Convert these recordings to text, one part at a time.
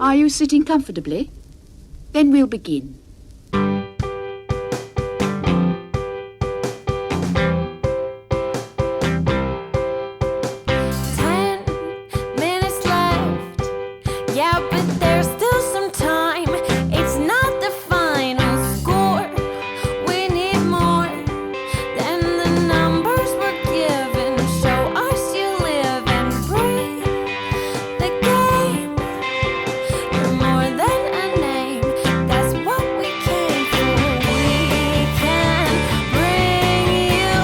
Are you sitting comfortably? Then we'll begin. 10 minutes left. Yeah, but there's still some time. It's not the final score. We need more than the numbers we're given. Show us you live and breathe the game. You're more than a name. That's what we came for. We can bring you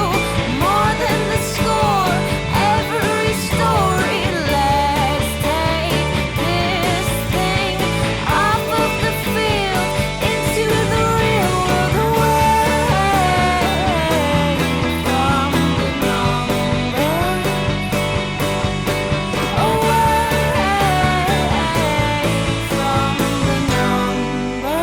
more than the score. Every story. Let's take this thing off of the field into the real world, away from the numbers,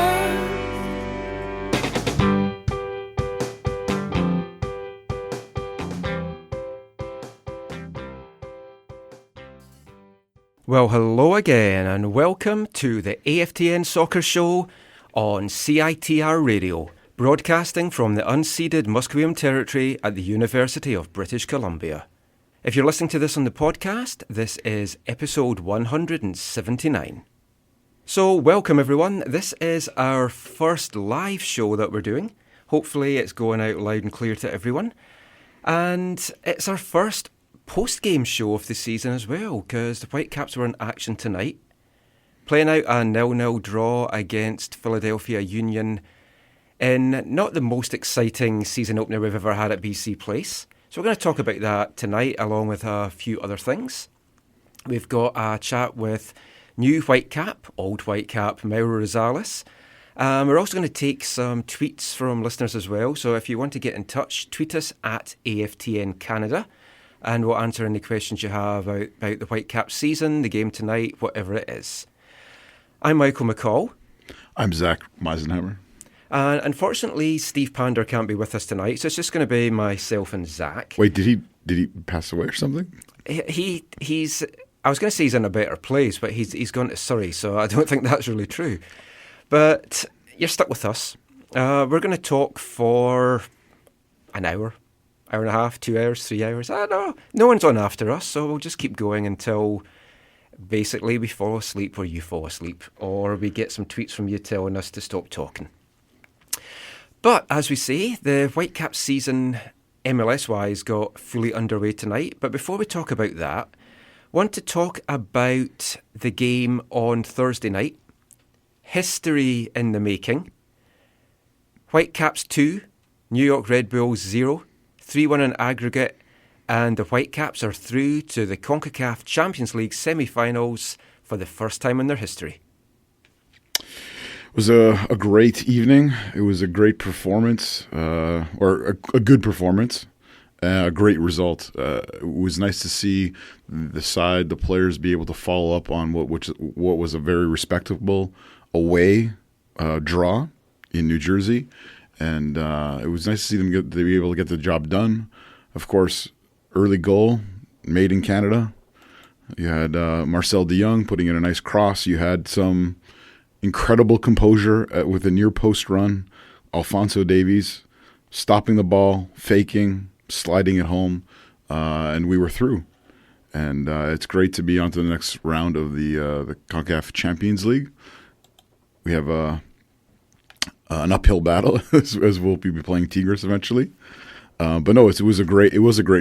Well, hello again, and welcome to the AFTN Soccer Show on CITR Radio, broadcasting from the unceded Musqueam Territory at the University of British Columbia. If you're listening to this on the podcast, this is episode 179. So, welcome everyone. This is our first live show that we're doing. Hopefully it's going out loud and clear to everyone. And it's our first post-game show of the season as well, because the Whitecaps were in action tonight, playing out a 0-0 draw against Philadelphia Union in not the most exciting season opener we've ever had at BC Place. So we're going to talk about that tonight, along with a few other things. We've got a chat with new Whitecap, old Whitecap, Mauro Rosales. We're also going to take some tweets from listeners as well, so if you want to get in touch, tweet us at AFTN Canada, and we'll answer any questions you have about the Whitecaps season, the game tonight, whatever it is. I'm Michael McCall. I'm Zach Meisenheimer. And unfortunately, Steve Pander can't be with us tonight, so it's just going to be myself and Zach. Wait, did he pass away or something? He's I was going to say he's in a better place, but he's gone to Surrey, so I don't think that's really true. But you're stuck with us. We're going to talk for an hour and a half, 2 hours, 3 hours. I don't know. No one's on after us, so we'll just keep going until basically we fall asleep or you fall asleep, or we get some tweets from you telling us to stop talking. But as we say, the Whitecaps season, MLS-wise, got fully underway tonight. But before we talk about that, I want to talk about the game on Thursday night. History in the making. Whitecaps 2, New York Red Bulls 0, 3-1 in aggregate, and the Whitecaps are through to the CONCACAF Champions League semi-finals for the first time in their history. It was a great evening. It was a great performance, or a good performance, a great result. It was nice to see the players be able to follow up on what was a very respectable away draw in New Jersey. And it was nice to see them be able to get the job done. Of course, early goal made in Canada. You had Marcel de Jong putting in a nice cross. You had some incredible composure with a near post run. Alphonso Davies stopping the ball, faking, sliding it home, and we were through. And it's great to be on to the next round of the CONCACAF Champions League. We have an uphill battle as we'll be playing Tigres eventually. But no, it was a great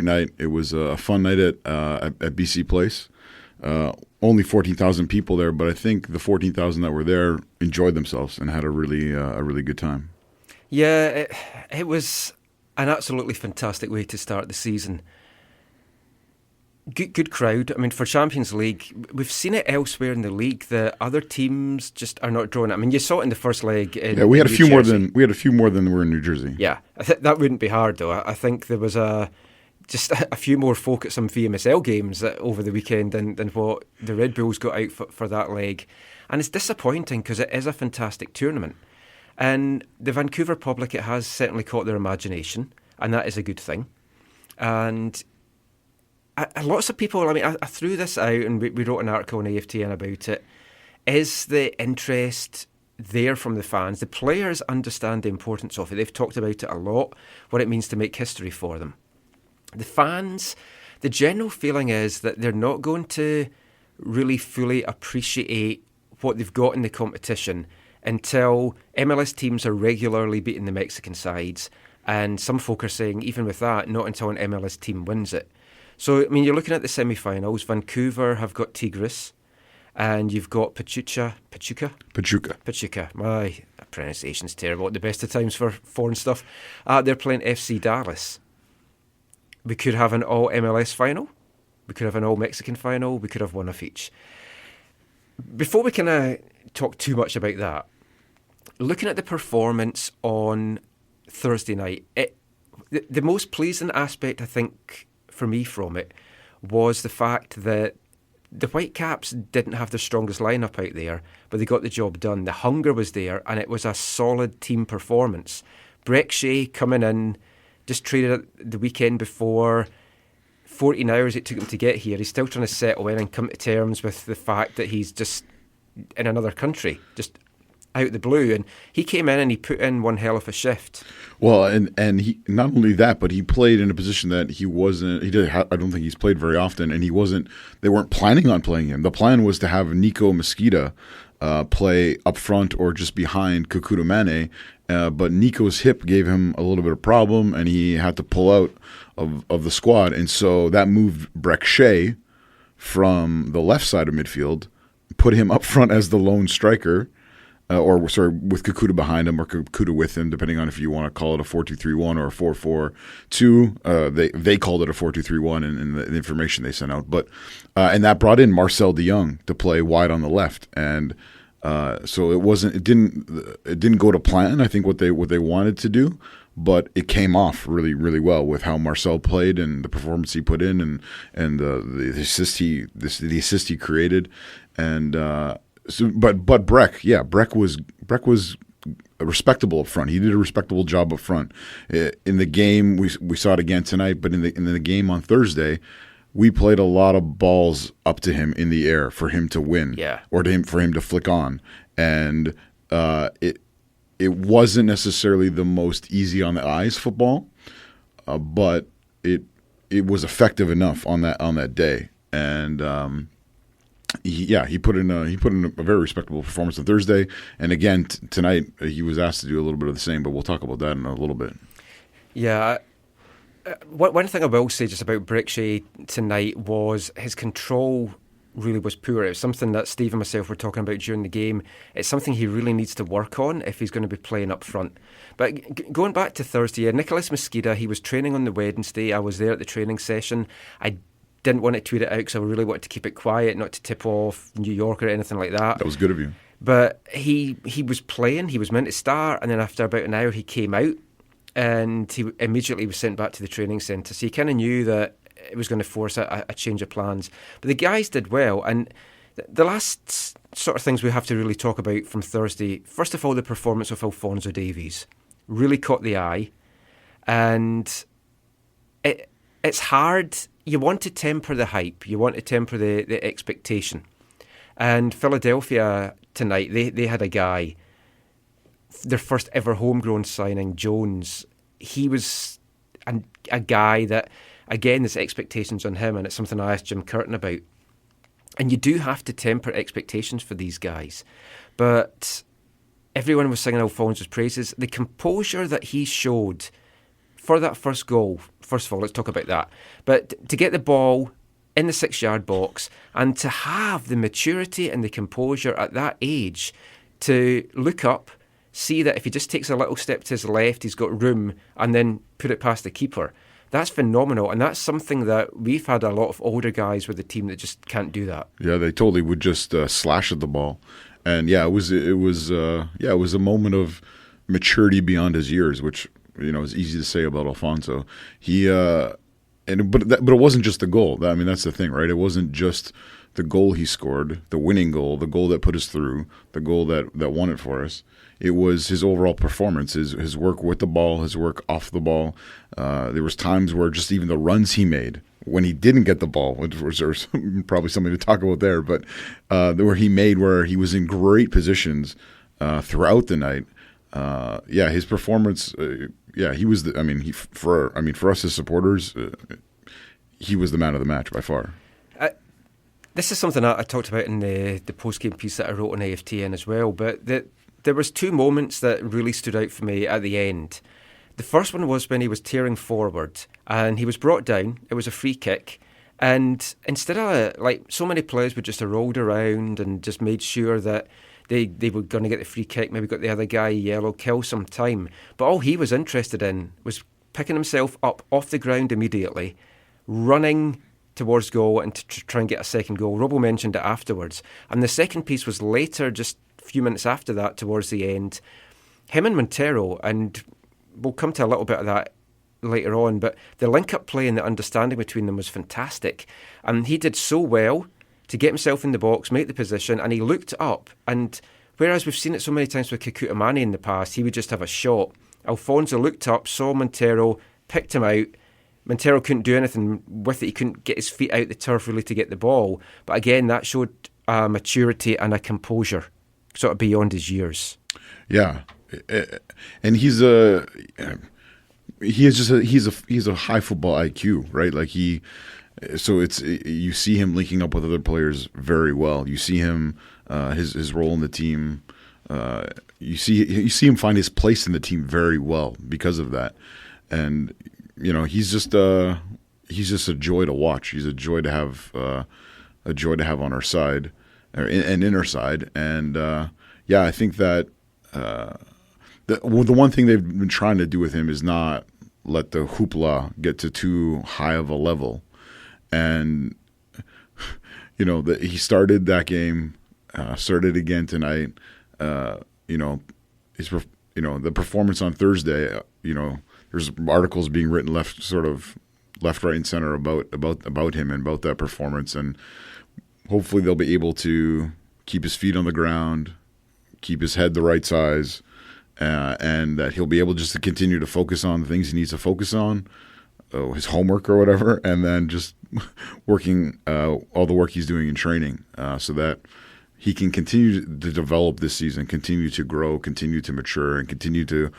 night. It was a fun night at BC Place. Only 14,000 people there, but I think the 14,000 that were there enjoyed themselves and had a really good time. Yeah, it was an absolutely fantastic way to start the season. Good crowd. I mean, for Champions League, we've seen it elsewhere in the league that other teams just are not drawing it. I mean, you saw it in the first leg. We had a few more than were in New Jersey. Yeah, that wouldn't be hard though. I think there was just a few more folk at some VMSL games over the weekend than what the Red Bulls got out for that leg, and it's disappointing because it is a fantastic tournament, and the Vancouver public, it has certainly caught their imagination, and that is a good thing, and. Lots of people, I mean, I threw this out and we wrote an article on AFTN about it. Is the interest there from the fans? The players understand the importance of it. They've talked about it a lot, what it means to make history for them. The fans, the general feeling is that they're not going to really fully appreciate what they've got in the competition until MLS teams are regularly beating the Mexican sides. And some folk are saying, even with that, not until an MLS team wins it. So, I mean, you're looking at the semi-finals. Vancouver have got Tigres, and you've got Pachuca. My pronunciation's terrible at the best of times for foreign stuff. They're playing FC Dallas. We could have an all-MLS final. We could have an all-Mexican final. We could have one of each. Before we kind of talk too much about that, looking at the performance on Thursday night, the most pleasing aspect, I think, for me from it was the fact that the Whitecaps didn't have the strongest lineup out there, but they got the job done. The hunger was there, and it was a solid team performance. Breck Shea coming in, just traded the weekend before, 14 hours it took him to get here. He's still trying to settle in and come to terms with the fact that he's just in another country, just out the blue, and he came in and he put in one hell of a shift. Well, and he not only that, but he played in a position that he wasn't. I don't think he's played very often, and he wasn't. They weren't planning on playing him. The plan was to have Nico Mosqueda play up front or just behind Kekuta Manneh, but Nico's hip gave him a little bit of problem, and he had to pull out of the squad, and so that moved Breck Shea from the left side of midfield, put him up front as the lone striker. With Kekuta behind him or Kekuta with him, depending on if you want to call it a 4-2-3-1 or a 4-4-2. They called it a 4-2-3-1 in the information they sent out. But and that brought in Marcel de Jong to play wide on the left, and so it didn't go to plan. I think what they wanted to do, but it came off really, really well with how Marcel played and the performance he put in and the assist he created and. But Breck was respectable up front. He did a respectable job up front. In the game, we saw it again tonight, but in the game on Thursday, we played a lot of balls up to him in the air for him to win, or for him to flick on, and it wasn't necessarily the most easy on the eyes football, but it was effective enough on that day, and. He put in a very respectable performance on Thursday, and again tonight he was asked to do a little bit of the same. But we'll talk about that in a little bit. Yeah, one thing I will say just about Breck Shea tonight was his control really was poor. It was something that Steve and myself were talking about during the game. It's something he really needs to work on if he's going to be playing up front. But going back to Thursday, Nicolas Mosqueda, he was training on the Wednesday. I was there at the training session. I didn't want to tweet it out because I really wanted to keep it quiet, not to tip off New York or anything like that. That was good of you. But he was playing, he was meant to start, and then after about an hour he came out and he immediately was sent back to the training centre. So you kind of knew that it was going to force a change of plans. But the guys did well, and the last sort of things we have to really talk about from Thursday, first of all, the performance of Alphonso Davies really caught the eye, and it's hard. You want to temper the hype. You want to temper the expectation. And Philadelphia tonight, they had a guy, their first ever homegrown signing, Jones. He was a guy that, again, there's expectations on him, and it's something I asked Jim Curtin about. And you do have to temper expectations for these guys. But everyone was singing Alphonso's praises. The composure that he showed for that first goal, first of all, let's talk about that. But to get the ball in the 6-yard box and to have the maturity and the composure at that age to look up, see that if he just takes a little step to his left, he's got room, and then put it past the keeper. That's phenomenal, and that's something that we've had a lot of older guys with the team that just can't do that. Yeah, they totally would just slash at the ball, and it was a moment of maturity beyond his years, which it's easy to say about Alphonso. But it wasn't just the goal. I mean, that's the thing, right? It wasn't just the goal he scored, the winning goal, the goal that put us through, the goal that won it for us. It was his overall performance, his work with the ball, his work off the ball. There was times where just even the runs he made when he didn't get the ball, which there's probably something to talk about there, but where he was in great positions throughout the night. His performance. He was. For us as supporters, he was the man of the match by far. This is something I talked about in the post-game piece that I wrote on AFTN as well, but there was two moments that really stood out for me at the end. The first one was when he was tearing forward and he was brought down. It was a free kick. And instead of, like so many players would just have rolled around and just made sure that they were going to get the free kick, maybe got the other guy yellow, kill some time. But all he was interested in was picking himself up off the ground immediately, running towards goal and to try and get a second goal. Robbo mentioned it afterwards. And the second piece was later, just a few minutes after that, towards the end. Him and Montero, and we'll come to a little bit of that later on, but the link-up play and the understanding between them was fantastic. And he did so well to get himself in the box, make the position, and he looked up. And whereas we've seen it so many times with Kekuta Manneh in the past, he would just have a shot. Alphonso looked up, saw Montero, picked him out. Montero couldn't do anything with it. He couldn't get his feet out the turf really to get the ball. But again, that showed a maturity and a composure sort of beyond his years. Yeah. And he's a high football IQ, right? Like you see him linking up with other players very well. You see him his role in the team. You see him find his place in the team very well because of that. And he's just a joy to watch. He's a joy to have on our side and in our side. And I think that the one thing they've been trying to do with him is not let the hoopla get to too high of a level. And he started that game, started again tonight. The performance on Thursday. There's articles being written left, right, and center about him and about that performance, and hopefully they'll be able to keep his feet on the ground, keep his head the right size, and that he'll be able just to continue to focus on the things he needs to focus on, his homework or whatever, and then just working all the work he's doing in training, so that he can continue to develop this season, continue to grow, continue to mature, and continue to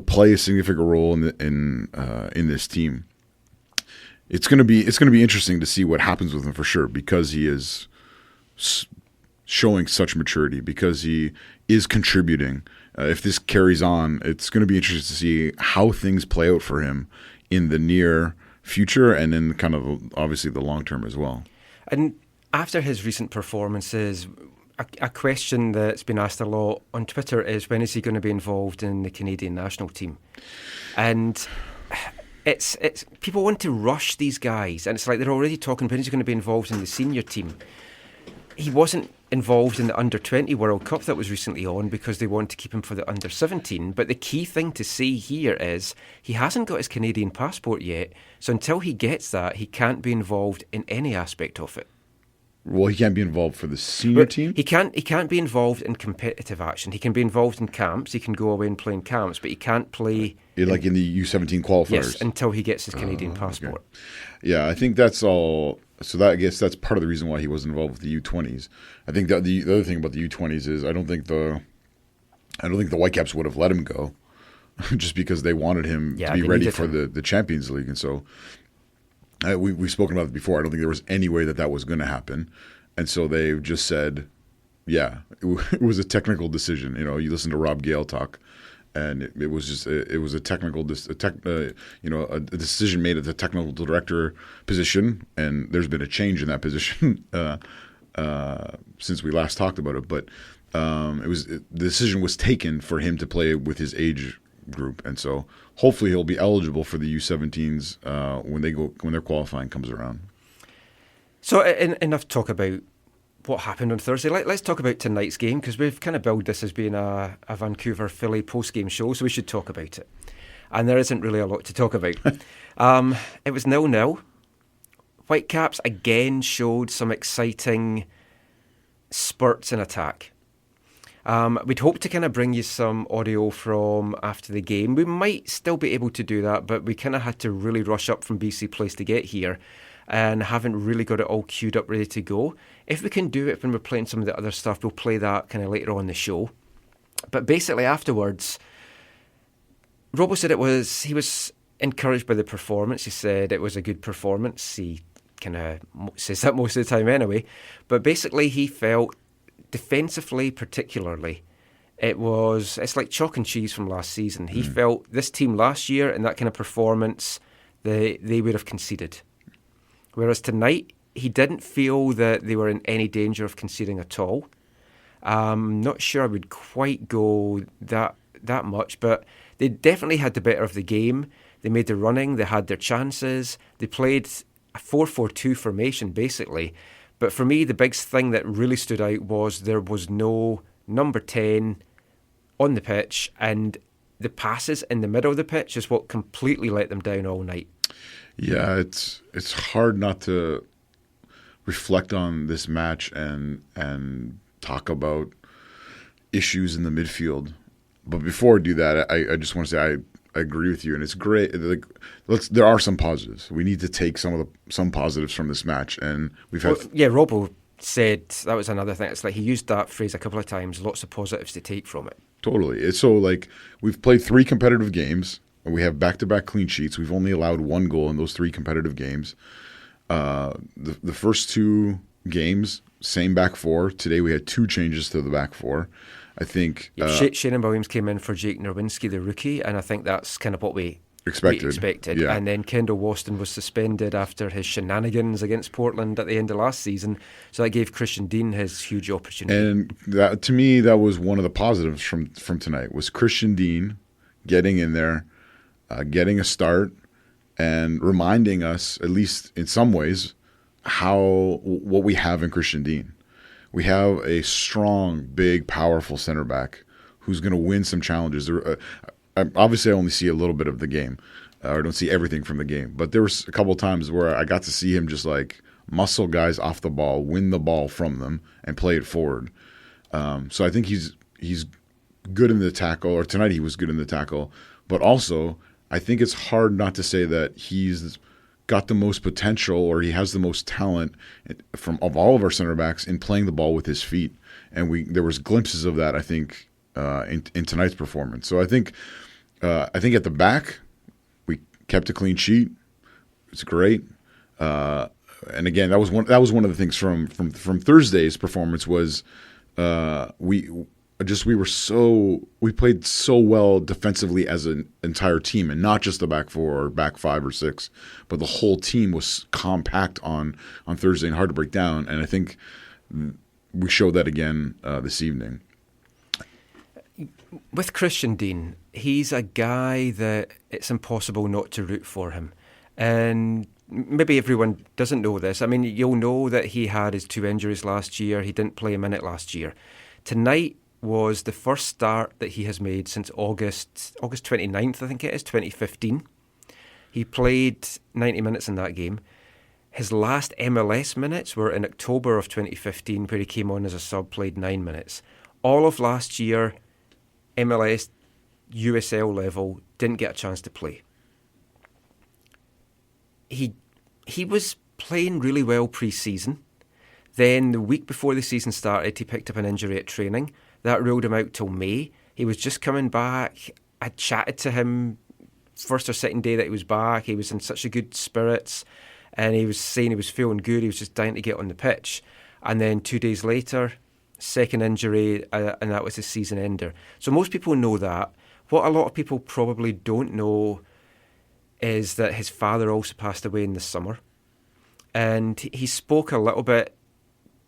play a significant role in this team. It's going to be interesting to see what happens with him for sure, because he is showing such maturity, because he is contributing. If this carries on, it's going to be interesting to see how things play out for him in the near future and in kind of obviously the long term as well. And after his recent performances, a question that's been asked a lot on Twitter is, when is he going to be involved in the Canadian national team? And it's people want to rush these guys, and it's like they're already talking, when is he going to be involved in the senior team? He wasn't involved in the Under-20 World Cup that was recently on because they want to keep him for the Under-17. But the key thing to see here is he hasn't got his Canadian passport yet, so until he gets that, he can't be involved in any aspect of it. Well, he can't be involved for the senior team? He can't be involved in competitive action. He can be involved in camps. He can go away and play in camps, but he can't play... in the U17 qualifiers? Yes, until he gets his Canadian passport. Okay. Yeah, I think that's all... So I guess that's part of the reason why he wasn't involved with the U20s. I think that the other thing about the U20s is I don't think the Whitecaps would have let him go just because they wanted him to be ready for the Champions League. And so... we've spoken about it before. I don't think there was any way that was going to happen. And so they just said, it was a technical decision. You listen to Rob Gale talk, and it was a technical, a decision made at the technical director position, and there's been a change in that position since we last talked about it. But the decision was taken for him to play with his age group, and so hopefully he'll be eligible for the U17s when their qualifying comes around. So enough talk about what happened on Thursday. Let's talk about tonight's game, because we've kind of billed this as being a Vancouver Philly post-game show, so we should talk about it. And there isn't really a lot to talk about. It was 0-0. Whitecaps again showed some exciting spurts in attack. We'd hope to kind of bring you some audio from after the game. We might still be able to do that, but we kind of had to really rush up from BC Place to get here. and haven't really got it all queued up, ready to go. If we can do it when we're playing some of the other stuff, we'll play that kind of later on in the show. But basically afterwards, Robo said he was encouraged by the performance. He said it was a good performance. He kind of says that most of the time anyway. But basically he felt, defensively particularly, it's like chalk and cheese from last season. He felt this team last year in that kind of performance, they would have conceded. Whereas tonight, he didn't feel that they were in any danger of conceding at all. Not sure I would quite go that much, but they definitely had the better of the game. They made the running, they had their chances. They played a 4-4-2 formation, basically. But for me, the big thing that really stood out was there was no number 10 on the pitch, and the passes in the middle of the pitch is what completely let them down all night. Yeah, it's hard not to reflect on this match and talk about issues in the midfield. But before I do that, I just want to say I agree with you, and it's great. There are some positives. We need to take some positives from this match, and we've had. Well, yeah, Robbo said that was another thing. It's like he used that phrase a couple of times. Lots of positives to take from it. Totally. It's so like we've played 3 competitive games. We have back-to-back clean sheets. We've only allowed 1 goal in those 3 competitive games. The first 2 games, same back 4. Today we had 2 changes to the back 4. I think Shannon Williams came in for Jake Nerwinski, the rookie, and I think that's kind of what we expected. Yeah. And then Kendall Waston was suspended after his shenanigans against Portland at the end of last season, so that gave Christian Dean his huge opportunity. And that, to me, that was one of the positives from tonight, was Christian Dean getting in there, getting a start, and reminding us, at least in some ways, what we have in Christian Dean. We have a strong, big, powerful center back who's going to win some challenges. Obviously, I only see a little bit of the game. I don't see everything from the game. But there was a couple of times where I got to see him just like muscle guys off the ball, win the ball from them, and play it forward. So I think he's good in the tackle, or tonight he was good in the tackle. But also, I think it's hard not to say that he's got the most potential, or he has the most talent of all of our center backs in playing the ball with his feet. And there was glimpses of that, I think, in tonight's performance. So I think at the back we kept a clean sheet. It's great. And again, that was one of the things from Thursday's performance was we played so well defensively as an entire team, and not just the back 4 or back 5 or 6, but the whole team was compact on Thursday and hard to break down. And I think we showed that again this evening. With Christian Dean, he's a guy that it's impossible not to root for him. And maybe everyone doesn't know this. I mean, you'll know that he had his 2 injuries last year. He didn't play a minute last year. Tonight was the first start that he has made since August 29th, I think it is, 2015. He played 90 minutes in that game. His last MLS minutes were in October of 2015, where he came on as a sub, played 9 minutes. All of last year, MLS, USL level, didn't get a chance to play. He was playing really well pre-season. Then the week before the season started, he picked up an injury at training. That ruled him out till May. He was just coming back. I chatted to him first or second day that he was back. He was in such a good spirits, and he was saying he was feeling good. He was just dying to get on the pitch. And then 2 days later, second injury, and that was his season ender. So most people know that. What a lot of people probably don't know is that his father also passed away in the summer. And he spoke a little bit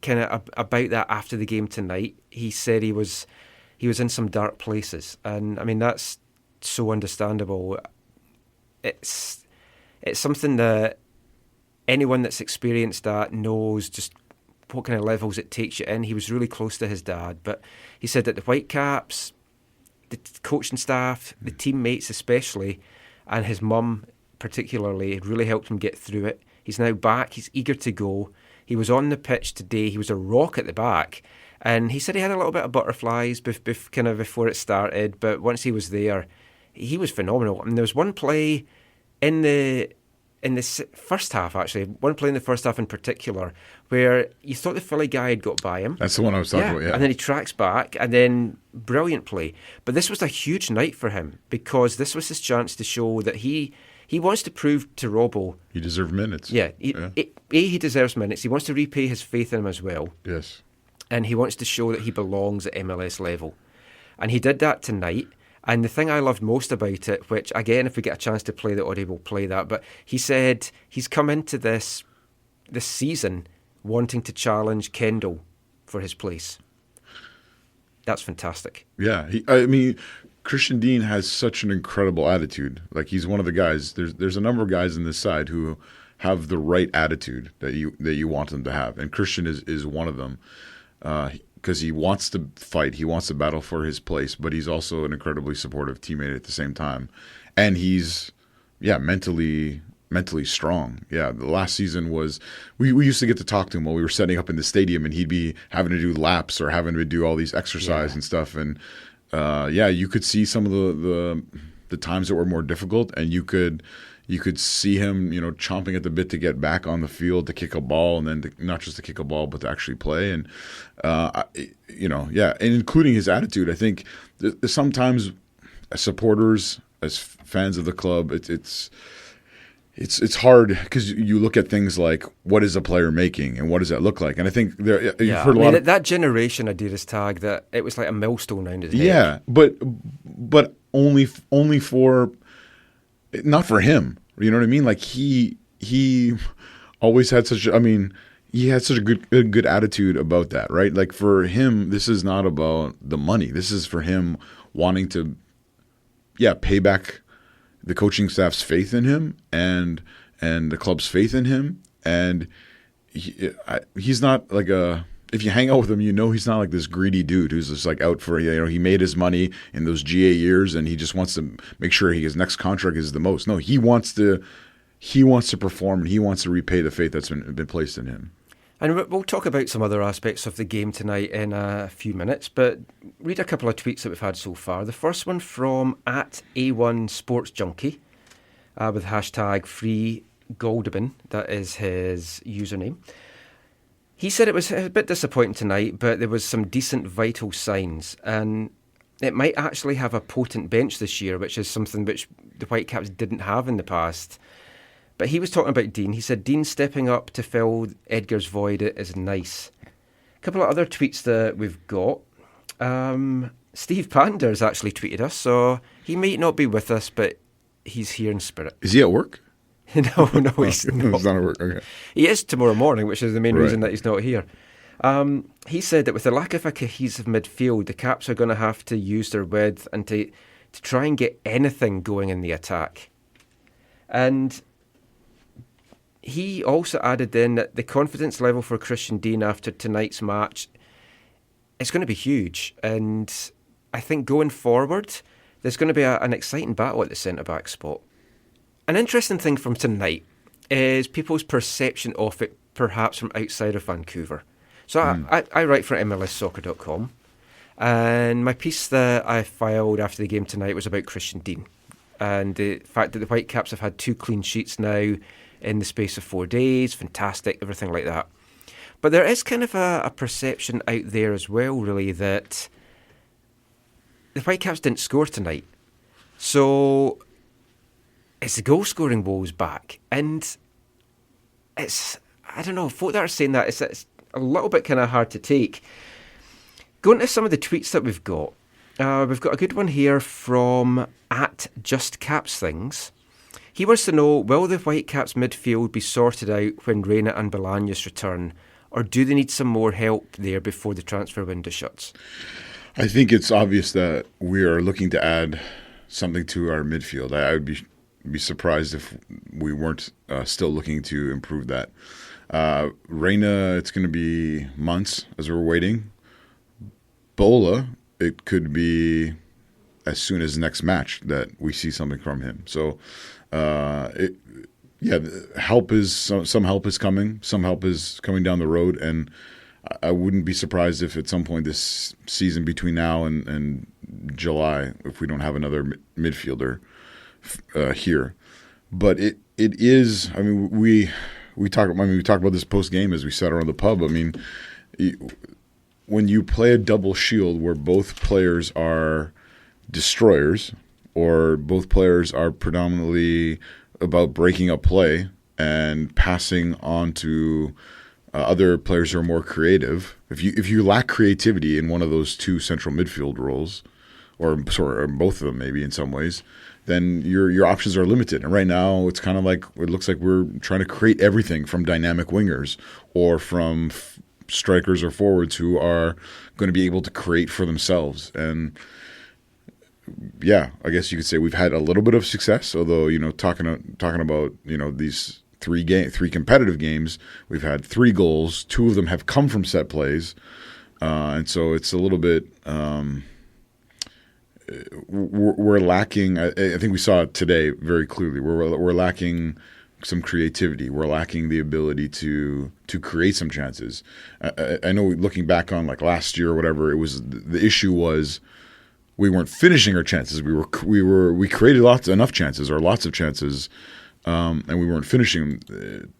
kind of about that after the game tonight. He said he was in some dark places, and I mean that's so understandable. It's something that anyone that's experienced that knows just what kind of levels it takes you in. He was really close to his dad, but he said that the Whitecaps, the coaching staff, the teammates especially, and his mum particularly, had really helped him get through it. He's now back. He's eager to go. He was on the pitch today. He was a rock at the back. And he said he had a little bit of butterflies kind of before it started. But once he was there, he was phenomenal. I mean, there was one play in the in the first half, actually, one play in the first half in particular, where you thought the Philly guy had got by him. That's the one I was talking about, yeah. And then he tracks back, and then brilliant play. But this was a huge night for him, because this was his chance to show that he wants to prove to Robbo. He deserved minutes. Yeah. He deserves minutes. He wants to repay his faith in him as well. Yes. And he wants to show that he belongs at MLS level. And he did that tonight. And the thing I loved most about it, which, again, if we get a chance to play the audio, we'll play that, but he said he's come into this season wanting to challenge Kendall for his place. That's fantastic. Yeah. Christian Dean has such an incredible attitude. Like, he's one of the guys. There's a number of guys in this side who have the right attitude that you want them to have. And Christian is one of them. Because he wants to fight, he wants to battle for his place, but he's also an incredibly supportive teammate at the same time, and he's mentally strong. Yeah, the last season was we used to get to talk to him while we were setting up in the stadium, and he'd be having to do laps or having to do all these exercise and stuff, and you could see some of the times that were more difficult, and you could see him, chomping at the bit to get back on the field to kick a ball, and then not just to kick a ball, but to actually play. And, and including his attitude. I think sometimes as supporters, as fans of the club, it's hard because you look at things like, what is a player making and what does that look like? And I think you've heard a lot of that generation Adidas tag, that it was like a millstone around his head. Yeah, but only for... Not for him, you know what I mean? Like he always had he had such a good attitude about that, right? Like for him, this is not about the money. This is for him wanting to, pay back the coaching staff's faith in him and the club's faith in him. And he's not like if you hang out with him, he's not like this greedy dude who's just like out for, he made his money in those GA years and he just wants to make sure his next contract is the most. No, he wants to perform and he wants to repay the faith that's been placed in him. And we'll talk about some other aspects of the game tonight in a few minutes, but read a couple of tweets that we've had so far. The first one from @A1 Sports Junkie with hashtag #FreeGoldabin. That is his username. He said it was a bit disappointing tonight, but there was some decent vital signs, and it might actually have a potent bench this year, which is something which the Whitecaps didn't have in the past. But he was talking about Dean. He said Dean stepping up to fill Edgar's void is nice. A couple of other tweets that we've got. Steve Panders actually tweeted us, so he might not be with us, but he's here in spirit. Is he at work? No, he's not. He's not at work. Okay. He is tomorrow morning, which is the main reason that he's not here. He said that with the lack of a cohesive midfield, the Caps are going to have to use their width and to try and get anything going in the attack. And he also added in that the confidence level for Christian Dean after tonight's match is going to be huge. And I think going forward, there's going to be an exciting battle at the centre-back spot. An interesting thing from tonight is people's perception of it, perhaps from outside of Vancouver. So I write for MLSsoccer.com, and my piece that I filed after the game tonight was about Christian Dean and the fact that the Whitecaps have had 2 clean sheets now in the space of 4 days. Fantastic, everything like that. But there is kind of a perception out there as well, really, that the Whitecaps didn't score tonight. So it's the goal-scoring woes back. And it's, I don't know, folk that are saying that, it's a little bit kind of hard to take. Going to some of the tweets that we've got a good one here from @JustCapsThings. He wants to know, will the Whitecaps midfield be sorted out when Reyna and Bolaños return, or do they need some more help there before the transfer window shuts? I think it's obvious that we are looking to add something to our midfield. I would be surprised if we weren't still looking to improve that. Reyna, it's going to be months as we're waiting. Bola, it could be as soon as next match that we see something from him. So, help is some help is coming. Some help is coming down the road, and I wouldn't be surprised if at some point this season, between now and July, if we don't have another midfielder here. But it is. I mean, we talk about this post game as we sat around the pub. I mean, when you play a double shield where both players are destroyers, or both players are predominantly about breaking up play and passing on to other players who are more creative. If you lack creativity in one of those two central midfield roles, or both of them maybe in some ways, then your options are limited. And right now it's kind of like it looks like we're trying to create everything from dynamic wingers or from strikers or forwards who are going to be able to create for themselves. And yeah, I guess you could say we've had a little bit of success, although, talking about, these three competitive games, we've had 3 goals. 2 of them have come from set plays. And so it's a little bit, we're lacking. I think we saw it today very clearly. We're lacking some creativity. We're lacking the ability to create some chances. I know looking back on like last year or whatever, it was the issue was we weren't finishing our chances. We created lots of chances, and we weren't finishing them.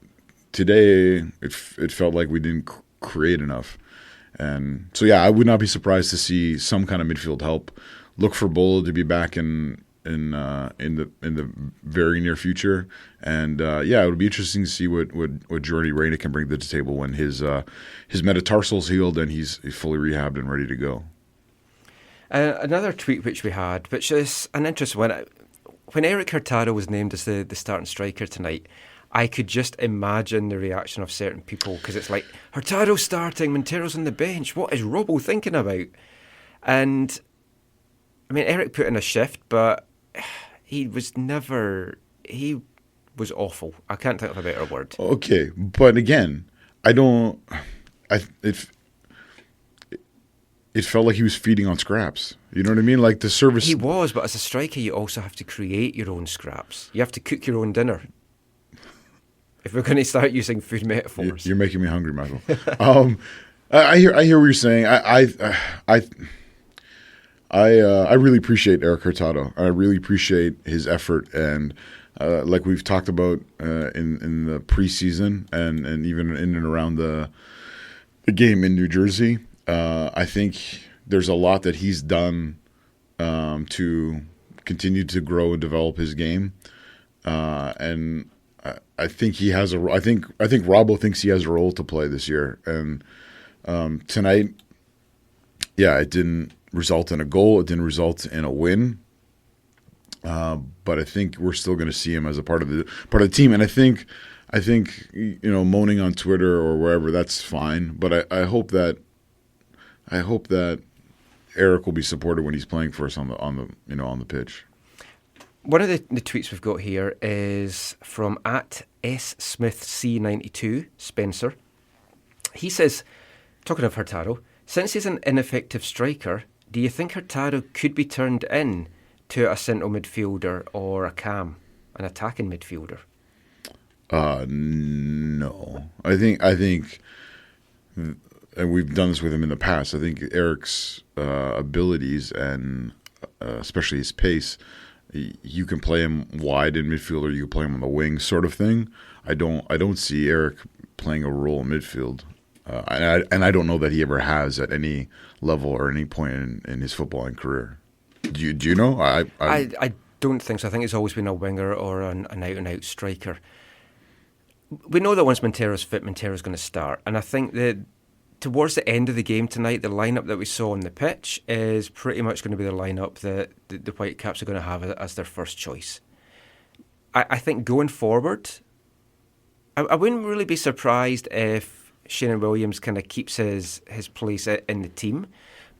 Today, it felt like we didn't create enough, and so yeah, I would not be surprised to see some kind of midfield help. Look for Bolo to be back in the very near future, and yeah, it would be interesting to see what Jordi Reyna can bring to the table when his metatarsal's healed and he's fully rehabbed and ready to go. Another tweet which we had, which is an interesting one. When Erik Hurtado was named as the starting striker tonight, I could just imagine the reaction of certain people, because it's like, Hurtado's starting, Montero's on the bench. What is Robbo thinking about? And I mean, Erik put in a shift, but he was awful. I can't think of a better word. Okay, but again, it felt like he was feeding on scraps. You know what I mean? Like the service. He was, but as a striker, you also have to create your own scraps. You have to cook your own dinner. If we're going to start using food metaphors, you're making me hungry, Michael. I hear what you're saying. I really appreciate Erik Hurtado. I really appreciate his effort, and like we've talked about in the preseason and even in and around the game in New Jersey. I think there's a lot that he's done to continue to grow and develop his game, and I think he has I think Robbo thinks he has a role to play this year. And tonight, yeah, it didn't result in a goal. It didn't result in a win. But I think we're still going to see him as a part of the team. And I think moaning on Twitter or wherever, that's fine. But I hope that Erik will be supported when he's playing for us on the pitch. One of the tweets we've got here is from @SSmithC92, Spencer. He says, talking of Hurtado, since he's an ineffective striker, do you think Hurtado could be turned in to a central midfielder or a cam, an attacking midfielder? No. I think, and we've done this with him in the past, I think Erik's abilities and especially his pace, you can play him wide in midfield or you can play him on the wing, sort of thing. I don't see Erik playing a role in midfield, and I don't know that he ever has at any level or any point in his footballing career. Do you know? I don't think so. I think he's always been a winger or an out-and-out striker. We know that once Montero's fit, Montero's going to start, and I think that towards the end of the game tonight, the lineup that we saw on the pitch is pretty much going to be the lineup that the Whitecaps are going to have as their first choice. I think going forward, I wouldn't really be surprised if Shannon Williams kind of keeps his place in the team,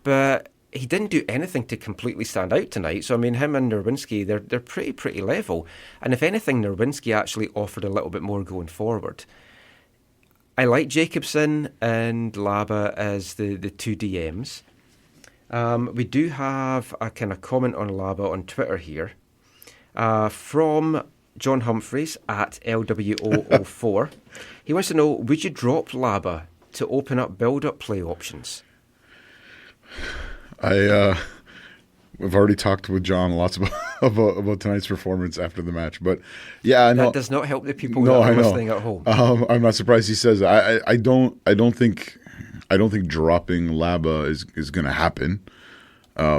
but he didn't do anything to completely stand out tonight. So I mean, him and Nerwinski, they're pretty level, and if anything, Nerwinski actually offered a little bit more going forward. I like Jacobson and Laba as the two DMs. We do have a kind of comment on Laba on Twitter here from John Humphreys at LWO04. He wants to know, would you drop Laba to open up build-up play options? I've already talked with John lots about tonight's performance after the match. But yeah, That does not help the people No, that I are know. listening at home. I'm not surprised he says that. I don't think dropping Laba is going to happen,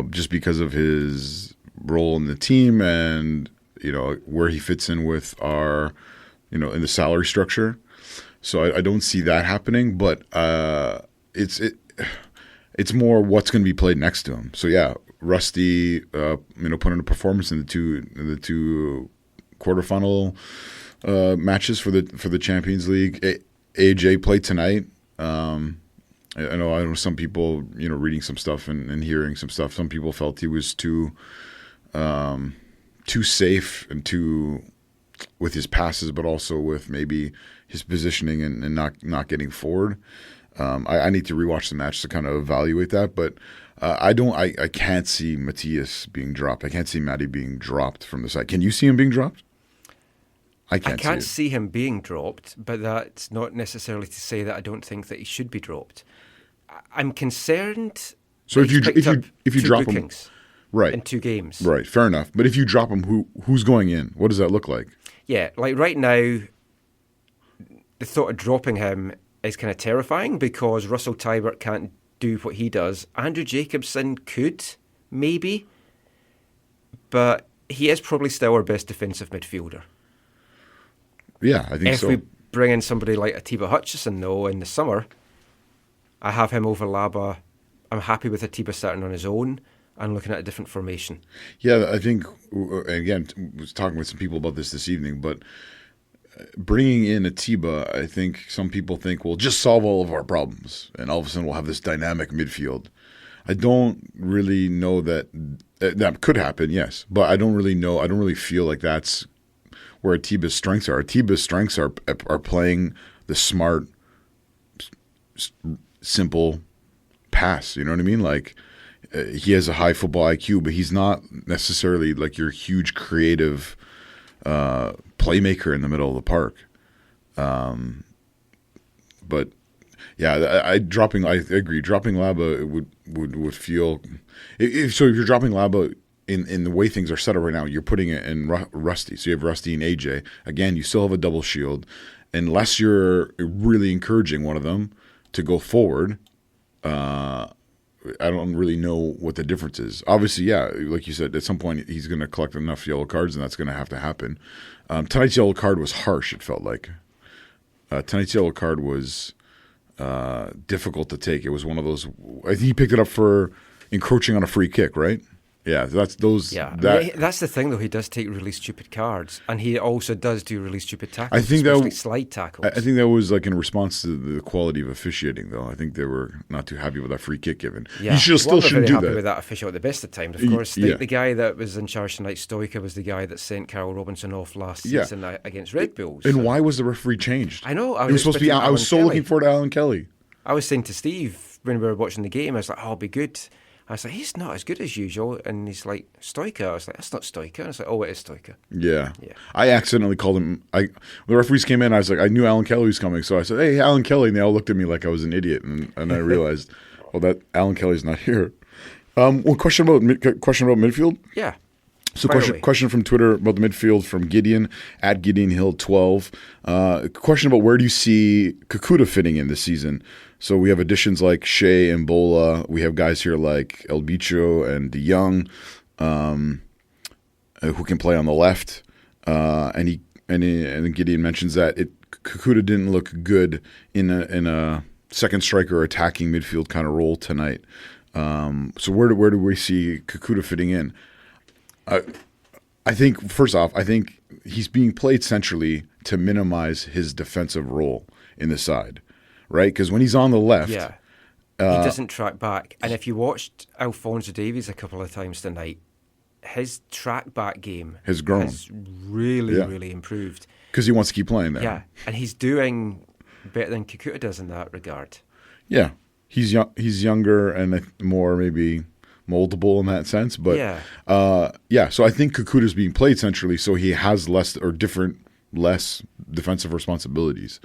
just because of his role in the team and where he fits in with our in the salary structure. So I don't see that happening. But it's more what's going to be played next to him. So yeah, Rusty, put in a performance in the two quarterfinal matches for the Champions League. AJ played tonight. I know some people, reading some stuff and hearing some stuff. Some people felt he was too safe and too with his passes, but also with maybe his positioning and not getting forward. I need to rewatch the match to kind of evaluate that, but I can't see Matthias being dropped. I can't see Matty being dropped from the side. Can you see him being dropped? I can't see him being dropped, but that's not necessarily to say that I don't think that he should be dropped. I'm concerned. So if you drop him, right, in 2 games, right, fair enough. But if you drop him, who's going in? What does that look like? Yeah, like right now, the thought of dropping him is kind of terrifying because Russell Tybert can't do what he does. Andrew Jacobson could, maybe, but he is probably still our best defensive midfielder. Yeah, I think so. If we bring in somebody like Atiba Hutchison, though, in the summer, I have him over Laba. I'm happy with Atiba starting on his own and looking at a different formation. Yeah, I think, again, I was talking with some people about this evening, but bringing in Atiba, I think some people think, well, just solve all of our problems, and all of a sudden we'll have this dynamic midfield. I don't really know that could happen, yes, but I don't really know. I don't really feel like that's where Atiba's strengths are. Atiba's strengths are playing the smart, simple pass. You know what I mean? Like, he has a high football IQ, but he's not necessarily like your huge creative playmaker in the middle of the park. But yeah, I agree. Dropping Laba would feel if you're dropping Laba in the way things are set up right now, you're putting it in Rusty. So you have Rusty and AJ. Again, you still have a double shield, unless you're really encouraging one of them to go forward. I don't really know what the difference is. Obviously, yeah, like you said, at some point he's going to collect enough yellow cards, and that's going to have to happen. Tonight's yellow card was harsh, it felt like. Tonight's yellow card was difficult to take. It was one of those – I think he picked it up for encroaching on a free kick, right? Yeah, that's those. Yeah, that's the thing though. He does take really stupid cards, and he also does do really stupid tackles. I think especially slide tackles. I think that was like in response to the quality of officiating, though. I think they were not too happy with that free kick given. Yeah, he still shouldn't do that. With that official at the best of times, of course. The guy that was in charge tonight, Stoica, was the guy that sent Carl Robinson off last season against Red Bulls. And why was the referee changed? I know. It was supposed to be. I was so looking forward to Alan Kelly. I was saying to Steve when we were watching the game, I was like, "Oh, it'll be good." I was like, he's not as good as usual. And he's like, Stoica. I was like, that's not Stoica. And I was like, oh, it is Stoica. Yeah. I accidentally called him. The referees came in. I was like, I knew Alan Kelly was coming. So I said, hey, Alan Kelly. And they all looked at me like I was an idiot. And I realized, well, that Alan Kelly's not here. Question about midfield? Yeah. So question from Twitter about the midfield from Gideon, at Gideon Hill 12. Question about where do you see Kekuta fitting in this season? So we have additions like Shea and Bola. We have guys here like El Bicho and De Jong, who can play on the left. And Gideon mentions that Kekuta didn't look good in a second striker attacking midfield kind of role tonight. So where do we see Kekuta fitting in? I think first off, he's being played centrally to minimize his defensive role in the side. Right, because when he's on the left, he doesn't track back. And if you watched Alphonso Davies a couple of times tonight, his track back game has grown, has really improved. Because he wants to keep playing there. Yeah, and he's doing better than Kekuta does in that regard. Yeah, he's younger and more maybe moldable in that sense. But so I think Kekuta's being played centrally, so he has less or different less defensive responsibilities.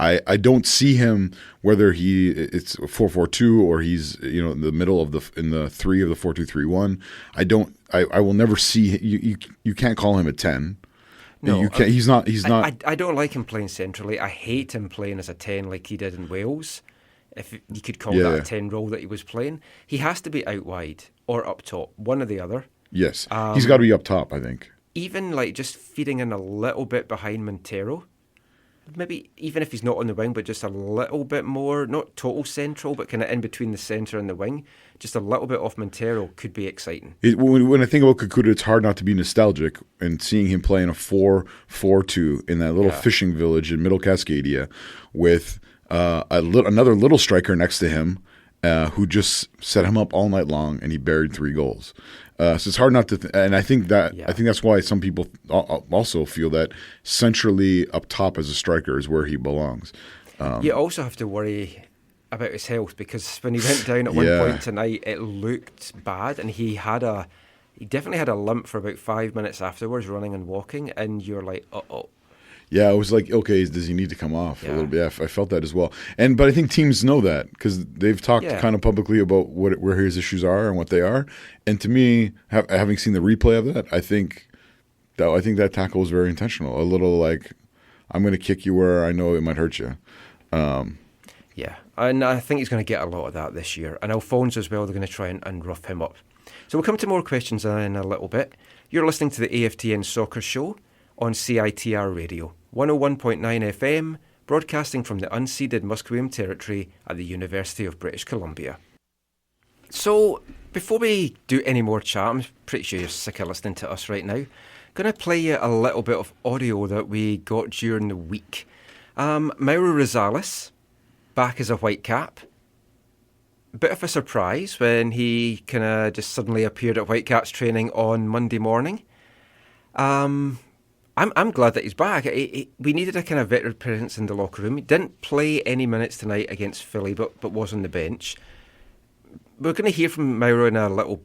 I don't see him, whether it's 4-4-2 or he's in the middle of in the 3 of the 4-2-3-1. I will never see you can't call him a 10. No, you can't. He's not. I don't like him playing centrally. I hate him playing as a 10 like he did in Wales. If you could call that a 10 role that he was playing, he has to be out wide or up top, one or the other. Yes, he's got to be up top, I think. Even like just feeding in a little bit behind Montero. Maybe even if he's not on the wing, but just a little bit more, not total central, but kind of in between the centre and the wing, just a little bit off Montero could be exciting. When I think about Kekuta, it's hard not to be nostalgic, and seeing him playing a 4-4-2 in that little fishing village in Middle Cascadia with another little striker next to him who just set him up all night long, and he buried 3 goals. So it's hard not to, and I think that's why some people also feel that centrally up top as a striker is where he belongs. You also have to worry about his health, because when he went down at one point tonight, it looked bad, and he definitely had a limp for about 5 minutes afterwards, running and walking, and you're like, uh-oh. Yeah, I was like, okay, does he need to come off a little bit? Yeah, I felt that as well. But I think teams know that, because they've talked kind of publicly about where his issues are and what they are. And to me, having seen the replay of that, I think that tackle was very intentional. A little like, I'm going to kick you where I know it might hurt you. Yeah, and I think he's going to get a lot of that this year. And Alphonso as well, they're going to try and rough him up. So we'll come to more questions in a little bit. You're listening to the AFTN Soccer Show on CITR Radio, 101.9 FM, broadcasting from the unceded Musqueam Territory at the University of British Columbia. So, before we do any more chat, I'm pretty sure you're sick of listening to us right now. Going to play you a little bit of audio that we got during the week. Mauro Rosales, back as a Whitecap. Bit of a surprise when he kind of just suddenly appeared at Whitecaps training on Monday morning. I'm glad that he's back. We needed a kind of veteran presence in the locker room. He didn't play any minutes tonight against Philly, but was on the bench. We're going to hear from Mauro in a little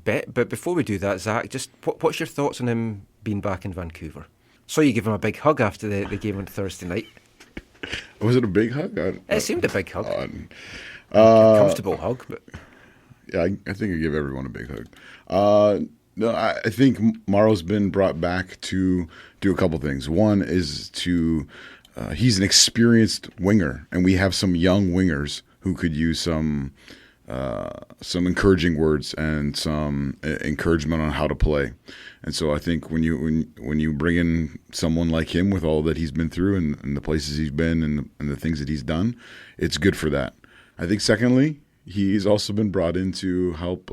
bit, but before we do that, Zach, just what's your thoughts on him being back in Vancouver? So you give him a big hug after the game on Thursday night. Was it a big hug? It seemed a big hug. A comfortable hug. But yeah, I think I give everyone a big hug. No, I think Mauro's been brought back to do a couple things. One is he's an experienced winger, and we have some young wingers who could use some encouraging words and some encouragement on how to play. And so I think when you bring in someone like him with all that he's been through and the places he's been and the things that he's done, it's good for that. I think secondly, he's also been brought in to help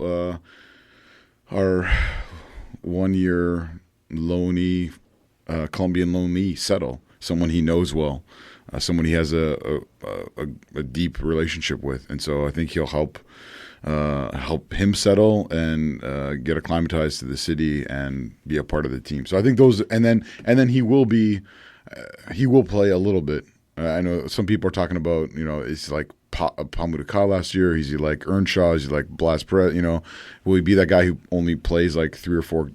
our 1-year loanee, Colombian loanee settle, someone he knows well, someone he has a deep relationship with, and so I think he'll help him settle and get acclimatized to the city and be a part of the team. So I think those, and then he will play a little bit. I know some people are talking about, it's like Pamudaka last year. Is he like Earnshaw? Is he like Blas Perez? Will he be that guy who only plays like 3 or 4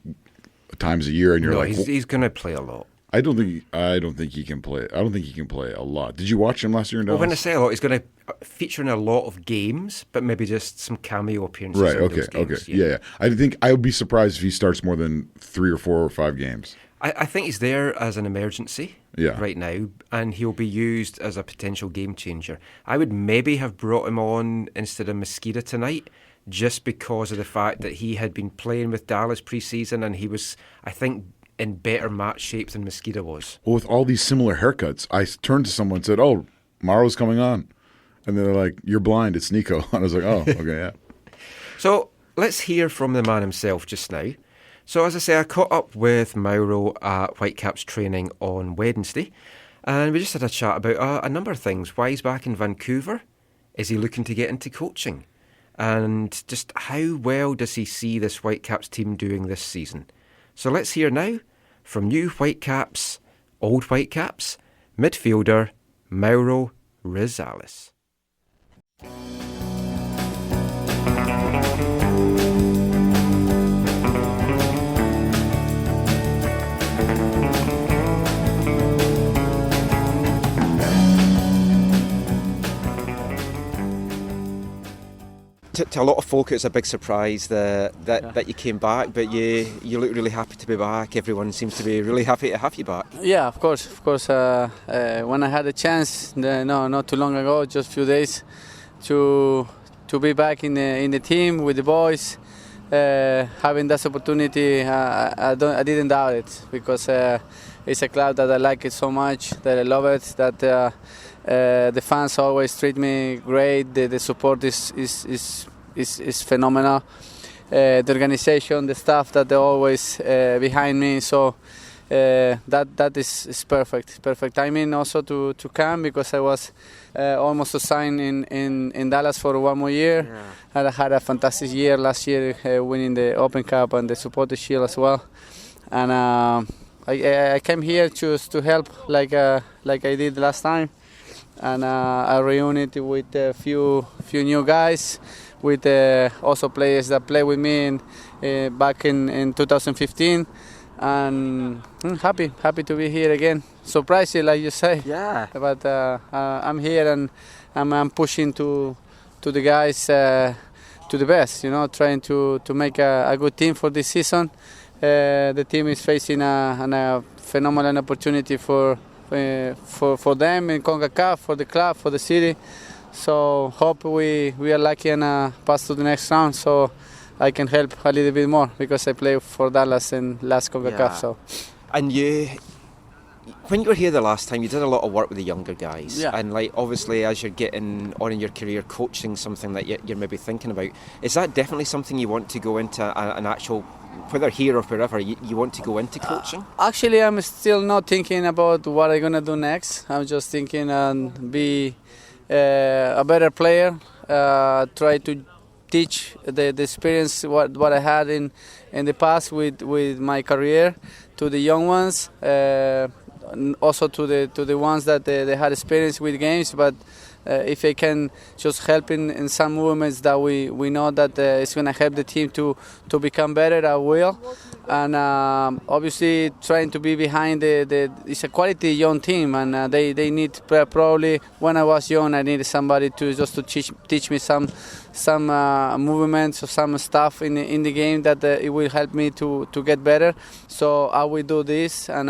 times a year? And you're he's going to play a lot. I don't think he can play. I don't think he can play a lot. Did you watch him last year in Dallas? Well, when I say a lot, he's going to feature in a lot of games, but maybe just some cameo appearances. Right. In Okay. those games. Okay. Yeah. I think I would be surprised if he starts more than 3 or 4 or 5 games. I think he's there as an emergency right now, and he'll be used as a potential game changer. I would maybe have brought him on instead of Mosqueda tonight, just because of the fact that he had been playing with Dallas pre-season, and he was, I think, in better match shape than Mosqueda was. Well, with all these similar haircuts, I turned to someone and said, "Oh, Mauro's coming on," and they're like, "You're blind. It's Nico." And I was like, "Oh, okay, yeah." So let's hear from the man himself just now. So as I say, I caught up with Mauro at Whitecaps training on Wednesday, and we just had a chat about a number of things. Why he's back in Vancouver? Is he looking to get into coaching? And just how well does he see this Whitecaps team doing this season? So let's hear now from new Whitecaps, old Whitecaps, midfielder Mauro Rosales. to a lot of folk, it's a big surprise that you came back, but you look really happy to be back. Everyone seems to be really happy to have you back. Yeah, of course. When I had a chance, not too long ago, just a few days, to be back in the team with the boys, having that opportunity, I didn't doubt it, because it's a club that I like it so much, that I love it, that the fans always treat me great. The support is phenomenal. The organization, the staff, that they're always behind me. So that is perfect. Perfect timing also to come, because I was almost assigned in Dallas for one more year. Yeah. I had a fantastic year last year, winning the Open Cup and the Supporter Shield as well. And I came here just to help, like I did last time. And I reunited with a few new guys, with also players that played with me back in 2015. And happy to be here again. Surprising, like you say. Yeah. But I'm here, and I'm pushing to the guys to the best. Trying to make a good team for this season. The team is facing a phenomenal opportunity for them in CONCACAF, for the club, for the city. So hope we are lucky and pass to the next round, so I can help a little bit more, because I played for Dallas in last CONCACAF. Yeah. So. And when you were here the last time, you did a lot of work with the younger guys. Yeah. And obviously, as you're getting on in your career, coaching something that you're maybe thinking about, is that definitely something you want to go into an actual, whether here or wherever, you want to go into coaching? Actually, I'm still not thinking about what I'm going to do next. I'm just thinking and be a better player, try to teach the experience what I had in the past with my career to the young ones, also to the ones that they had experience with games, but if I can just help in some movements that we know that it's going to help the team to become better, I will. And obviously trying to be behind it's a quality young team, and they need, probably when I was young, I needed somebody to teach me some movements or some stuff in the game that it will help me to get better. So I will do this, and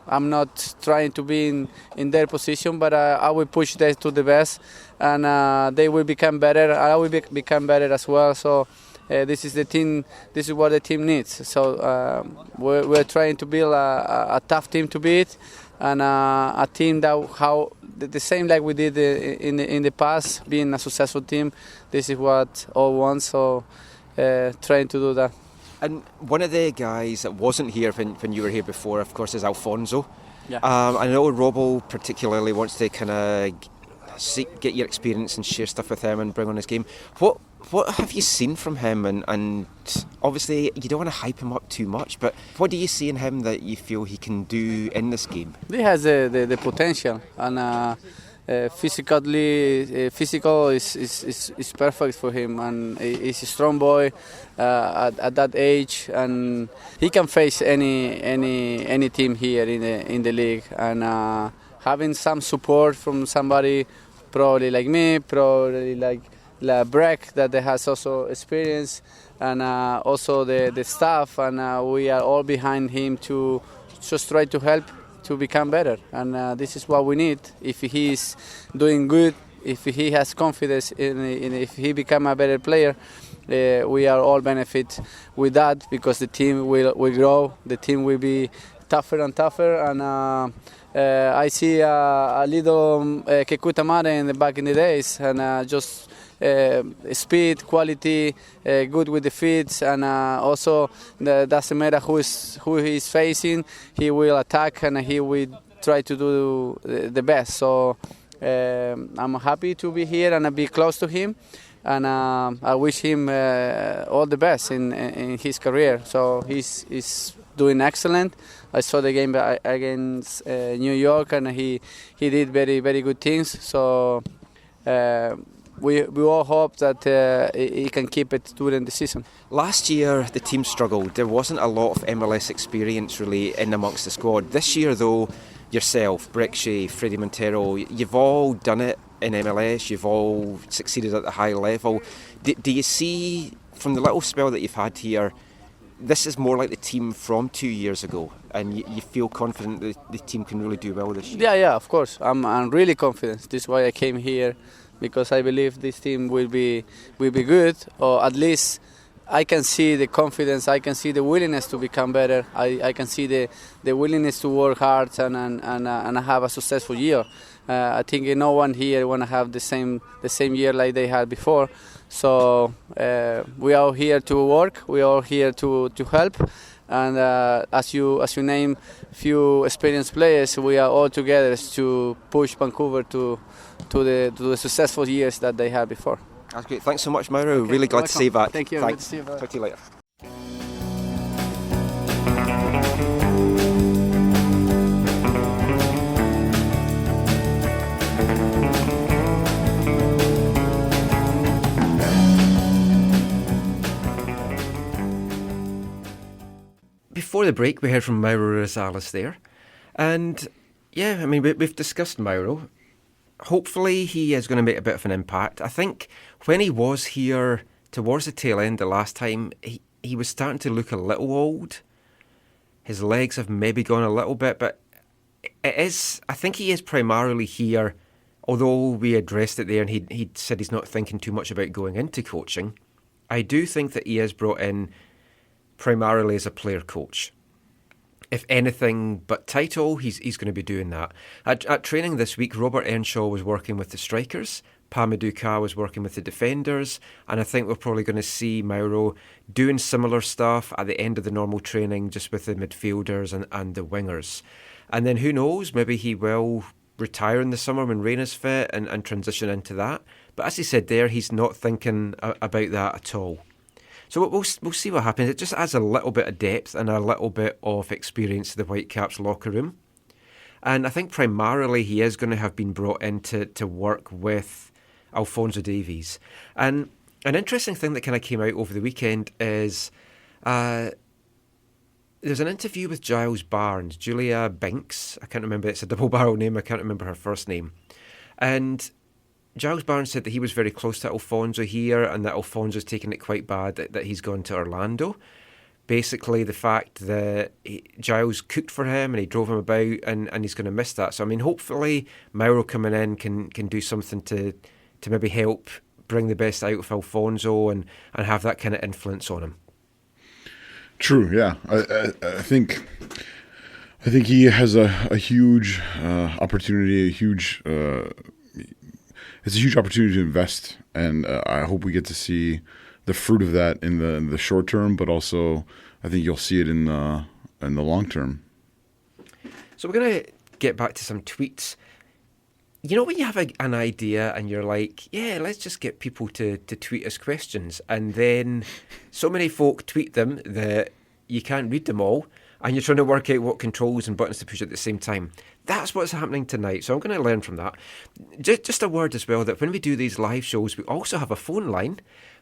I'm not trying to be in their position, but I will push them to the best, and they will become better. I will become better as well. So this is the team. This is what the team needs. So we're trying to build a tough team to beat, and a team that the same like we did in the past, being a successful team. This is what all want. So trying to do that. And one of the guys that wasn't here when you were here before, of course, is Alphonso. Yeah. I know Robbo particularly wants to kind of get your experience and share stuff with him and bring on his game. What have you seen from him? And obviously, you don't want to hype him up too much, but what do you see in him that you feel he can do in this game? He has the potential, and physical is perfect for him, and he's a strong boy at that age, and he can face any team here in the league, and having some support from somebody probably like me, probably like Breck, that has also experience, and also the staff, and we are all behind him to just try to help to become better, and this is what we need. If he is doing good, if he has confidence if he become a better player, we are all benefit with that, because the team will grow, the team will be tougher and tougher, and I see a little Kekuta Manneh back in the days, and just speed, quality, good with the feet, and also doesn't matter who he is facing, he will attack and he will try to do the best. So I'm happy to be here and be close to him, and I wish him all the best in his career. So he's doing excellent. I saw the game against New York, and he did very, very good things. So we all hope that he can keep it during the season. Last year the team struggled. There wasn't a lot of MLS experience really in amongst the squad. This year though, yourself, Brexhay, Freddie Montero, you've all done it in MLS, you've all succeeded at the high level. Do you see, from the little spell that you've had here, this is more like the team from 2 years ago, and you feel confident that the team can really do well this year? Yeah, of course. I'm really confident. This is why I came here, because I believe this team will be good, or at least I can see the confidence. I can see the willingness to become better. I can see the willingness to work hard and have a successful year. I think no one here want to have the same year like they had before. So we are here to work. We are here to help. And as you name few experienced players, we are all together to push Vancouver to the successful years that they had before. That's great. Thanks so much, Mauro. Okay, really glad to see you back. Thank you. Thanks. Good to see you back. Talk to you later. Before the break, we heard from Mauro Rosales there. And yeah, I mean, we've discussed Mauro. Hopefully he is going to make a bit of an impact. I think when he was here towards the tail end the last time, he was starting to look a little old. His legs have maybe gone a little bit, but I think he is primarily here, although we addressed it there and he said he's not thinking too much about going into coaching. I do think that he is brought in primarily as a player coach. If anything but title, he's going to be doing that. At training this week, Robert Earnshaw was working with the strikers, Pamadou Ka was working with the defenders, and I think we're probably going to see Mauro doing similar stuff at the end of the normal training, just with the midfielders and the wingers. And then who knows, maybe he will retire in the summer when Rain is fit and transition into that. But as he said there, he's not thinking about that at all. So we'll see what happens. It just adds a little bit of depth and a little bit of experience to the Whitecaps locker room. And I think primarily he is going to have been brought in to work with Alphonso Davies. And an interesting thing that kind of came out over the weekend is there's an interview with Giles Barnes, Julia Binks. I can't remember, it's a double barrel name, I can't remember her first name. And Giles Barnes said that he was very close to Alphonso here and that Alphonso's taken it quite bad that he's gone to Orlando. Basically, the fact that Giles cooked for him and he drove him about and he's going to miss that. So, I mean, hopefully Mauro coming in can do something to maybe help bring the best out of Alphonso and have that kind of influence on him. True, yeah. I think he has a huge opportunity, it's a huge opportunity to invest, and I hope we get to see the fruit of that in the short term, but also I think you'll see it in the long term. So we're going to get back to some tweets. You know when you have an idea and you're like, yeah, let's just get people to tweet us questions, and then so many folk tweet them that you can't read them all, and you're trying to work out what controls and buttons to push at the same time. That's what's happening tonight, so I'm going to learn from that. Just a word as well, that when we do these live shows, we also have a phone line,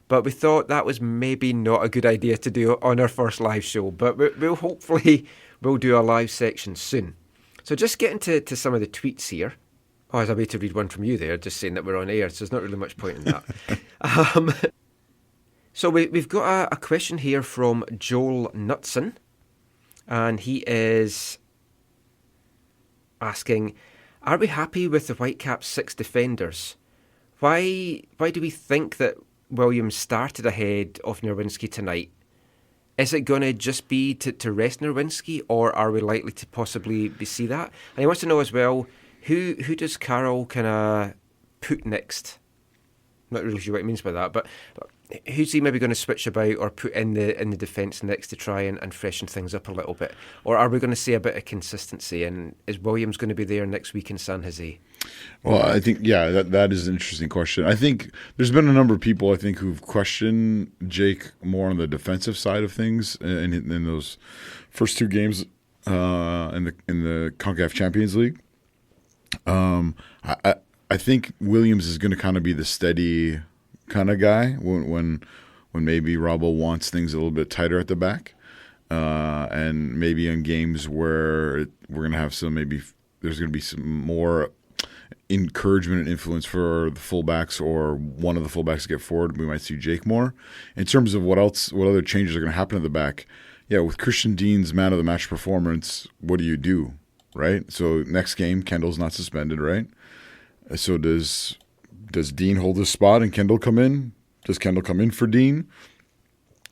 but we thought that was maybe not a good idea to do on our first live show, but we'll do a live section soon. So just getting to some of the tweets here. Oh, I was about to read one from you there, just saying that we're on air, so there's not really much point in that. So we've got a question here from Joel Knutson, and he is asking, are we happy with the Whitecaps 6 defenders? Why do we think that Williams started ahead of Nerwinski tonight? Is it going to just be to rest Nerwinski, or are we likely to possibly see that? And he wants to know as well, who does Carroll kind of put next? Not really sure what he means by that, but who's he maybe going to switch about or put in the defence next to try and freshen things up a little bit? Or are we going to see a bit of consistency? And is Williams going to be there next week in San Jose? Well, I think, yeah, that is an interesting question. I think there's been a number of people, I think, who've questioned Jake more on the defensive side of things in those first two games in the CONCACAF Champions League. I think Williams is going to kind of be the steady kind of guy when maybe Robbo wants things a little bit tighter at the back, and maybe in games where we're going to have there's going to be some more encouragement and influence for the fullbacks or one of the fullbacks to get forward, we might see Jake more. In terms of what other changes are going to happen at the back, yeah, with Christian Dean's man of the match performance, what do? Right? So next game, Kendall's not suspended, right? So does Dean hold his spot and Kendall come in? Does Kendall come in for Dean?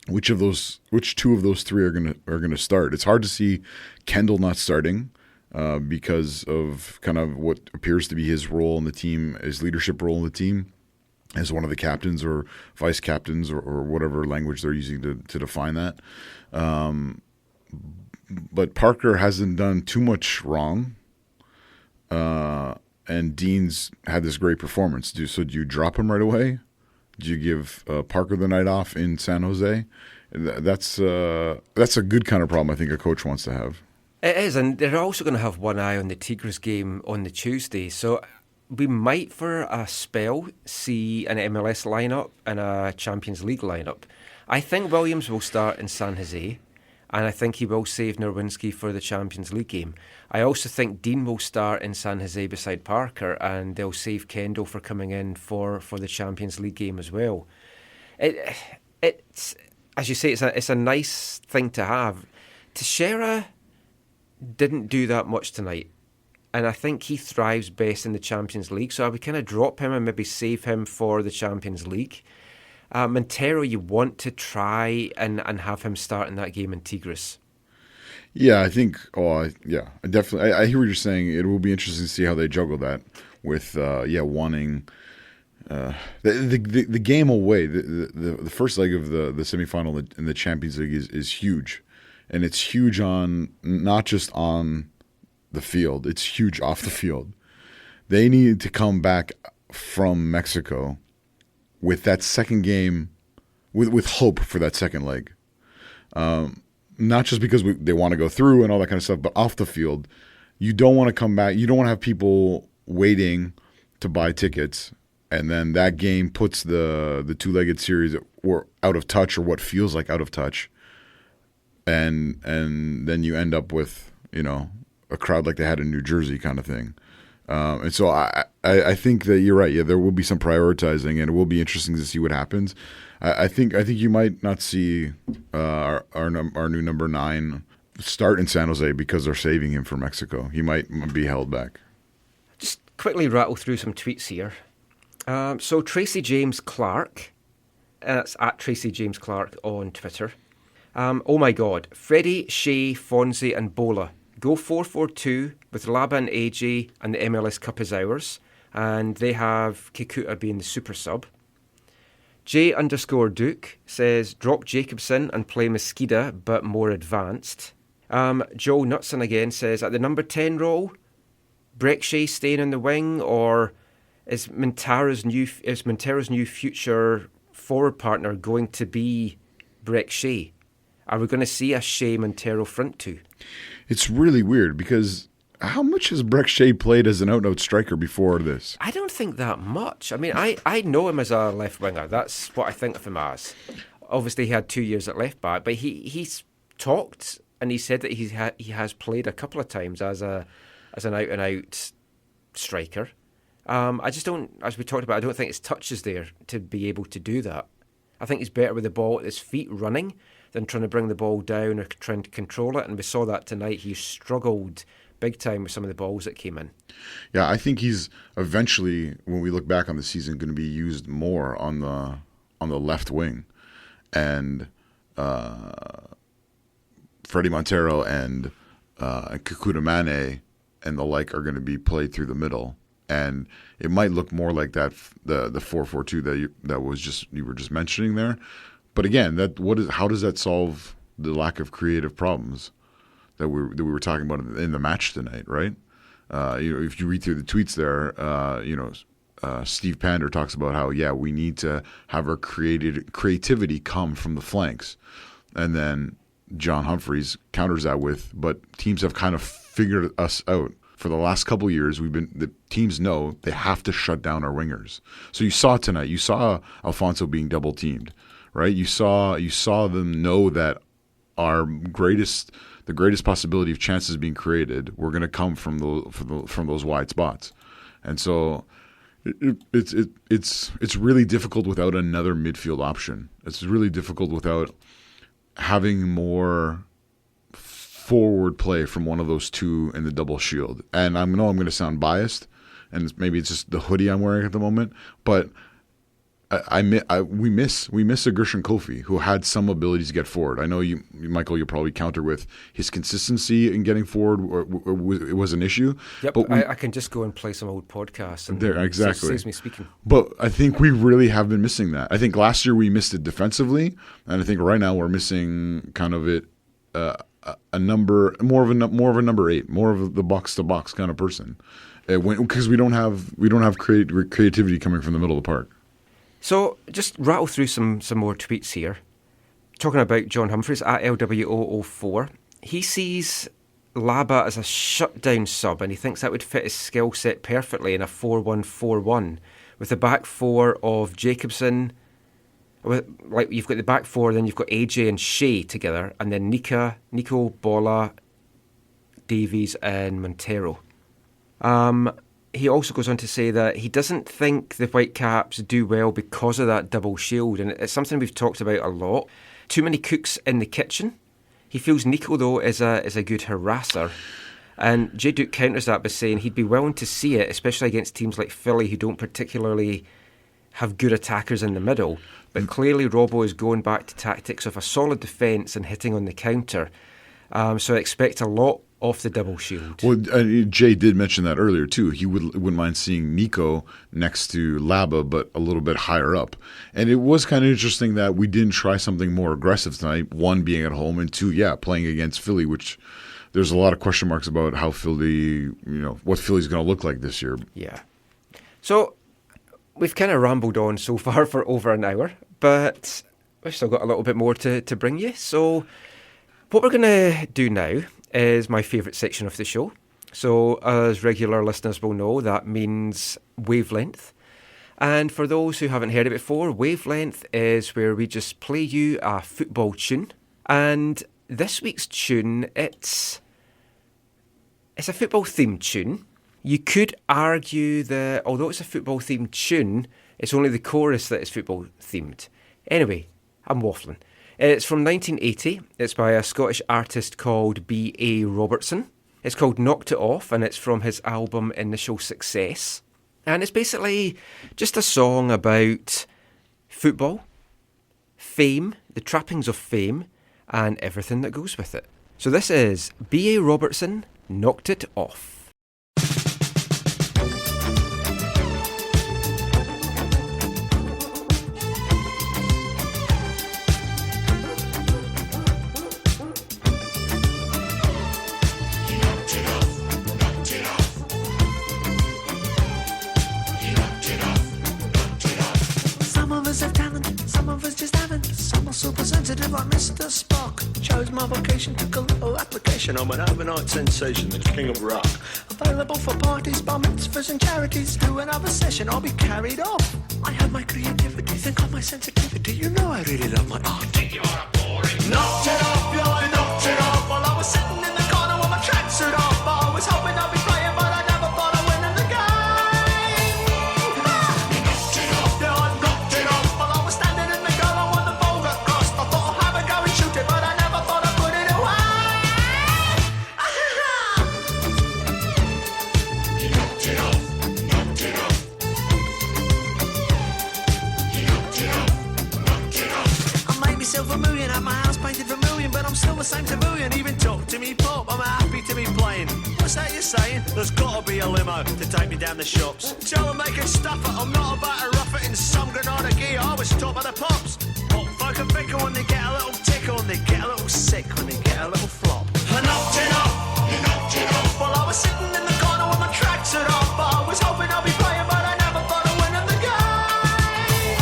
Which two of those three are gonna start? It's hard to see Kendall not starting because of kind of what appears to be his role in the team, his leadership role in the team, as one of the captains or vice captains or whatever language they're using to define that. But Parker hasn't done too much wrong, and Dean's had this great performance. Do you drop him right away? Do you give Parker the night off in San Jose? That's a good kind of problem I think a coach wants to have. It is, and they're also going to have one eye on the Tigres game on the Tuesday. So we might, for a spell, see an MLS lineup and a Champions League lineup. I think Williams will start in San Jose, and I think he will save Nerwinski for the Champions League game. I also think Dean will start in San Jose beside Parker, and they'll save Kendall for coming in for the Champions League game as well. It's as you say, it's a nice thing to have. Teixeira didn't do that much tonight, and I think he thrives best in the Champions League, so I would kind of drop him and maybe save him for the Champions League. Montero, you want to try and have him start in that game in Tigres. Yeah, I think. Definitely. I hear what you're saying. It will be interesting to see how they juggle that with wanting the game away. The first leg of the semifinal in the Champions League is huge, and it's huge on not just on the field. It's huge off the field. They need to come back from Mexico with that second game, with hope for that second leg. Not just because they want to go through and all that kind of stuff, but off the field, you don't want to come back. You don't want to have people waiting to buy tickets, and then that game puts the two-legged series out of touch, or what feels like out of touch, and then you end up with a crowd like they had in New Jersey kind of thing. And so I think that you're right. Yeah, there will be some prioritizing, and it will be interesting to see what happens. I think you might not see our new number 9 start in San Jose because they're saving him for Mexico. He might be held back. Just quickly rattle through some tweets here. So Tracy James Clark, and it's at Tracy James Clark on Twitter. Oh my God, Freddie, Shea, Fonzie and Bola. Go 4-4-2 with Laba and AJ, and the MLS Cup is ours. And they have Kekuta being the super sub. J_Duke says, drop Jacobson and play Mosqueda, but more advanced. Joe Knutson again says, at the number 10 role, Breck Shea staying in the wing, or is Montero's new future forward partner going to be Breck Shea? Are we going to see a Shea Montero front two? It's really weird because how much has Breck Shea played as an out-and-out striker before this? I don't think that much. I mean, I know him as a left winger. That's what I think of him as. Obviously, he had 2 years at left back, but he's talked and he said that he has played a couple of times as an out-and-out striker. I just don't, as we talked about, I don't think his touch is there to be able to do that. I think he's better with the ball at his feet running than trying to bring the ball down or trying to control it. And we saw that tonight. He struggled big time with some of the balls that came in. Yeah, I think he's eventually, when we look back on the season, going to be used more on the left wing. And Freddie Montero and Kekuta Manneh and the like are going to be played through the middle. And it might look more like that the 4-4-2 that you were just mentioning there. But again, how does that solve the lack of creative problems that we were talking about in the match tonight, right? If you read through the tweets there, Steve Pander talks about how we need to have our creativity come from the flanks, and then John Humphreys counters that with, but teams have kind of figured us out. For the last couple of years, the teams know they have to shut down our wingers. So you saw tonight, you saw Alphonso being double teamed, right? You saw them know that the greatest possibility of chances being created were going to come from those wide spots, And so it's really difficult without another midfield option. It's really difficult without having more forward play from one of those two in the double shield. And I know I'm going to sound biased, and maybe it's just the hoodie I'm wearing at the moment, but we miss a Gershon Kofi who had some abilities to get forward. I know you, Michael, you'll probably counter with his consistency in getting forward, or it was an issue. Yep, but I can just go and play some old podcasts. And there, exactly. It saves me speaking. But I think we really have been missing that. I think last year we missed it defensively, and I think right now we're missing kind of it. A number more of a number 8, more of the box to box kind of person, because we don't have creativity coming from the middle of the park. So just rattle through some more tweets here. Talking about John Humphreys at LWO04, he sees Laba as a shutdown sub, and he thinks that would fit his skill set perfectly in a 4-1-4-1 with the back four of Jacobson. Like you've got the back four, then you've got AJ and Shea together, and then Nico, Bola, Davies, and Montero. He also goes on to say that he doesn't think the Whitecaps do well because of that double shield, and it's something we've talked about a lot. Too many cooks in the kitchen. He feels Nico, though, is a good harasser. And J. Duke counters that by saying he'd be willing to see it, especially against teams like Philly who don't particularly have good attackers in the middle. But clearly Robbo is going back to tactics of a solid defence and hitting on the counter. So I expect a lot off the double shield. Well, Jay did mention that earlier too. He wouldn't mind seeing Nico next to Laba, but a little bit higher up. And it was kind of interesting that we didn't try something more aggressive tonight. One, being at home, and two, playing against Philly, which there's a lot of question marks about how Philly, what Philly's going to look like this year. Yeah. So we've kind of rambled on so far for over an hour, but we've still got a little bit more to bring you. So what we're going to do now is my favourite section of the show. So as regular listeners will know, that means Wavelength. And for those who haven't heard it before, Wavelength is where we just play you a football tune. And this week's tune, it's a football themed tune. You could argue that although it's a football themed tune, it's only the chorus that is football themed. Anyway, I'm waffling. It's from 1980. It's by a Scottish artist called B.A. Robertson. It's called Knocked It Off, and it's from his album Initial Success. And it's basically just a song about football, fame, the trappings of fame, and everything that goes with it. So this is B.A. Robertson, Knocked It Off. Super sensitive like Mr. Spock. Chose my vocation, took a little application. I'm an overnight sensation, the king of rock. Available for parties, bar mitzvahs and charities. Do another session, I'll be carried off. I have my creativity, think of my sensitivity. You know I really love my art. Think you are boring. Knocked it off, yeah, I knocked it off. While I was sitting in the corner with my tracksuit off. I was hoping I'd be playing, but I never thought I'd win in the game. Knocked it off, yeah, I knocked it off. While I was standing in the goal, I won the ball got crossed. I thought I'd have a go and shoot it, but I never thought I'd put it away. He knocked it off, knocked it off. He knocked it off, knocked it off. I made myself a million, had my house painted vermilion, but I'm still the same civilian. Even talk to me pop, I'm happy to be playing. What's that you're saying? There's gotta be a limo to take me down the shops. Tell them they can stuff it, I'm not about to rough it in some Granada gear. I was top of the pops. Hot folk are fickle when they get a little tickle, and they get a little sick when they get a little flop. I knocked it off, you knocked it off. While I was sitting in the corner with my tracksuit off, but I was hoping I'd be playing, but I never thought I'd win in the game.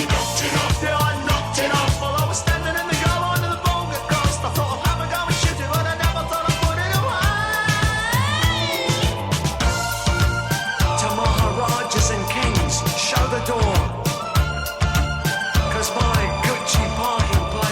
You knocked it off, yeah, I knocked it off. While I was standing in the goal under the ball got crossed. I thought I'd have a go and shoot it, but I never thought I'd put it away. To Maharajas and kings, show the door. 'Cause my Gucci parking place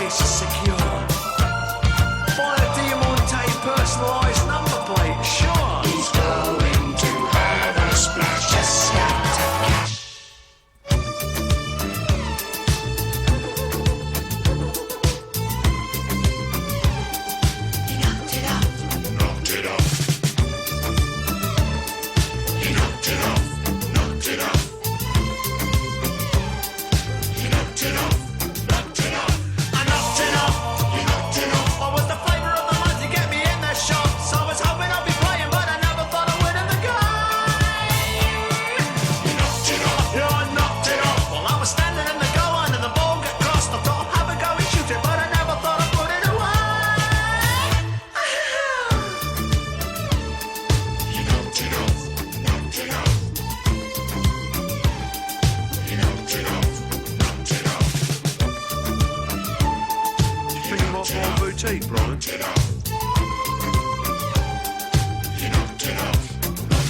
lot more boutique, Brian.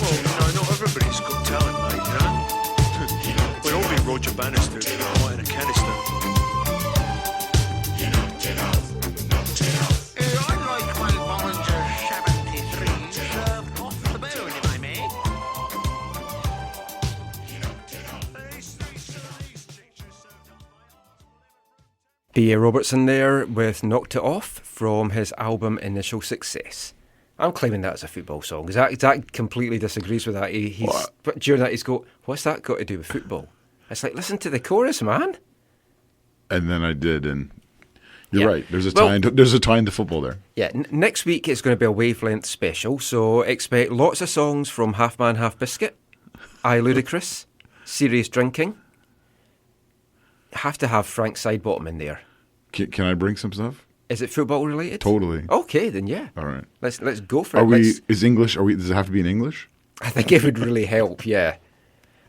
Well, not everybody's got talent, mate, We'd all be Roger Bannister if we were in a canister. I'd like my Bollinger 73 served off the bone, if I may. B.A. Robertson there with Knocked It Off from his album Initial Success. I'm claiming that as a football song. Zach completely disagrees with that. But during that he's go, what's that got to do with football? It's like, listen to the chorus, man. And then I did, and you're right. There's a tie into football there. Yeah, next week it's going to be a wavelength special, so expect lots of songs from Half Man, Half Biscuit, I Ludacris, Serious Drinking. Have to have Frank Sidebottom in there. Can I bring some stuff? Is it football related? Totally. Okay, then yeah. All right. Let's go for it. Is English? Does it have to be in English? I think it would really help. Yeah.